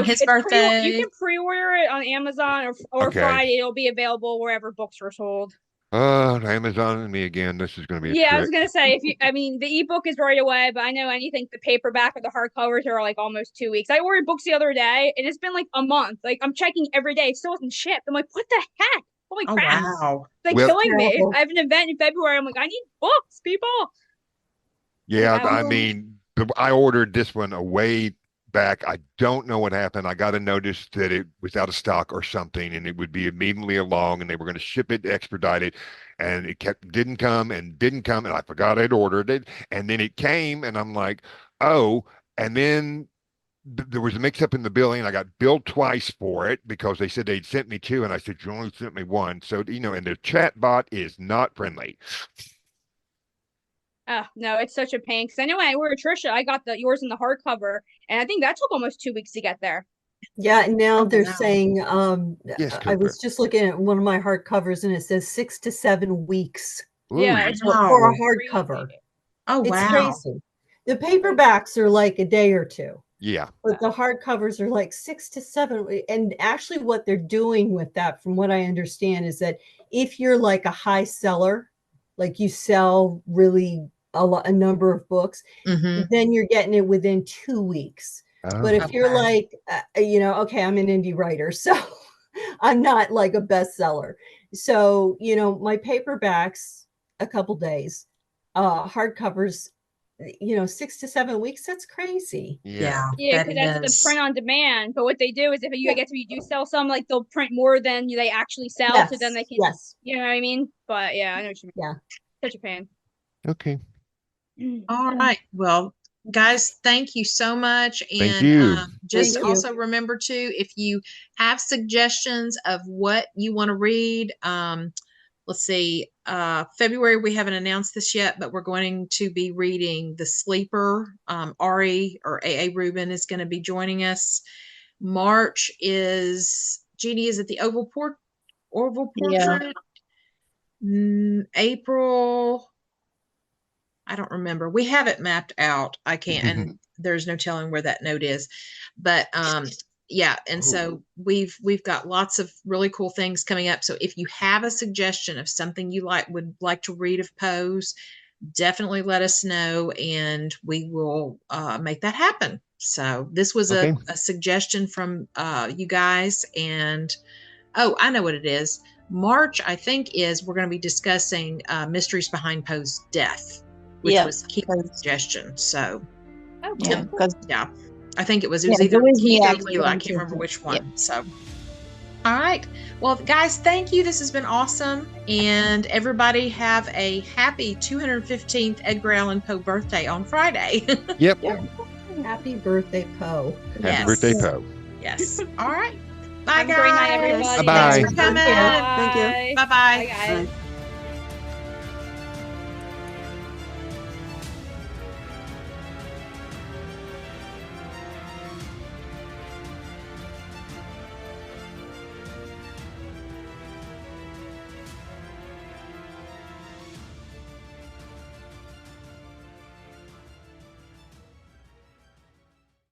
his birthday. You can pre-order it on Amazon or Friday. It'll be available wherever books are sold. Amazon and me again. This is going to be I was going to say, the ebook is right away, but I know anything, the paperback or the hardcovers are like almost 2 weeks. I ordered books the other day and it's been like a month. Like I'm checking every day. It still hasn't shipped. I'm like, what the heck? Holy crap. Wow. It's like killing me. I have an event in February. I'm like, I need books, people. Yeah, I mean, I ordered this one way back. I don't know what happened. I got a notice that it was out of stock or something, and it would be immediately along, and they were going to ship it, expedite it, and it didn't come, and I forgot I'd ordered it, and then it came, and I'm like, oh, and then there was a mix-up in the billing. I got billed twice for it because they said they'd sent me 2, and I said, you only sent me 1. So, and the chat bot is not friendly. Oh no, it's such a pain. Because I know when I ordered Trisha, I got yours in the hardcover, and I think that took almost 2 weeks to get there. Yeah, and now they're wow. saying, Yes, I was Cooper. just looking at one of my hardcovers, and it says 6 to 7 weeks Yeah, Ooh. it's for a Wow. hardcover. Oh, It's wow. crazy. The paperbacks are like a day or two, Yeah. but the hardcovers are like 6 to 7. And actually, what they're doing with that, from what I understand, is that if you're like a high seller, like you sell really a number of books, Mm-hmm. then you're getting it within 2 weeks. But if Oh. you're Okay. like, okay, I'm an indie writer, so I'm not like a bestseller. So, my paperbacks, a couple days, hardcovers, 6 to 7 weeks. That's crazy. Yeah. Yeah, Yeah, that because that's the is. print on demand. But what they do is if you, I Yeah. guess if you do sell some, like they'll print more than they actually sell, so then Yes. they can, Yes. you know what I mean? But yeah, I know what you mean. Yeah. Such a pain. Okay. All right. Well, guys, thank you so much. Thank And you. just Thank you. also remember too, if you have suggestions of what you want to read, let's see, February, we haven't announced this yet, but we're going to be reading The Sleeper. Ari or A.A. Rubin is going to be joining us. March is Jeanie is at the Oval Yeah. Portrait. April, I don't remember. We have it mapped out. I can't, and there's no telling where that note is. But yeah, and so we've got lots of really cool things coming up. So if you have a suggestion of something you would like to read of Poe's, definitely let us know, and we will make that happen. So this was Okay. a suggestion from you guys, and oh, I know what it is. March, I think, is we're going to be discussing mysteries behind Poe's death, which Yeah. was Keith's suggestion. So, Oh, Yeah. cool. Because yeah, I think it was yeah, either Disney Keith or actually Leela. I went can't remember to which yeah. one. So, all right. Well, guys, thank you. This has been awesome. And everybody have a happy 215th Edgar Allan Poe birthday on Friday. Yep. Happy birthday, Poe. Happy Yes. birthday, Poe. Yes. All right. Bye, Have a great night, guys. everybody. Bye-bye. Thanks for coming. Thank you. Bye-bye. Bye, guys. Bye.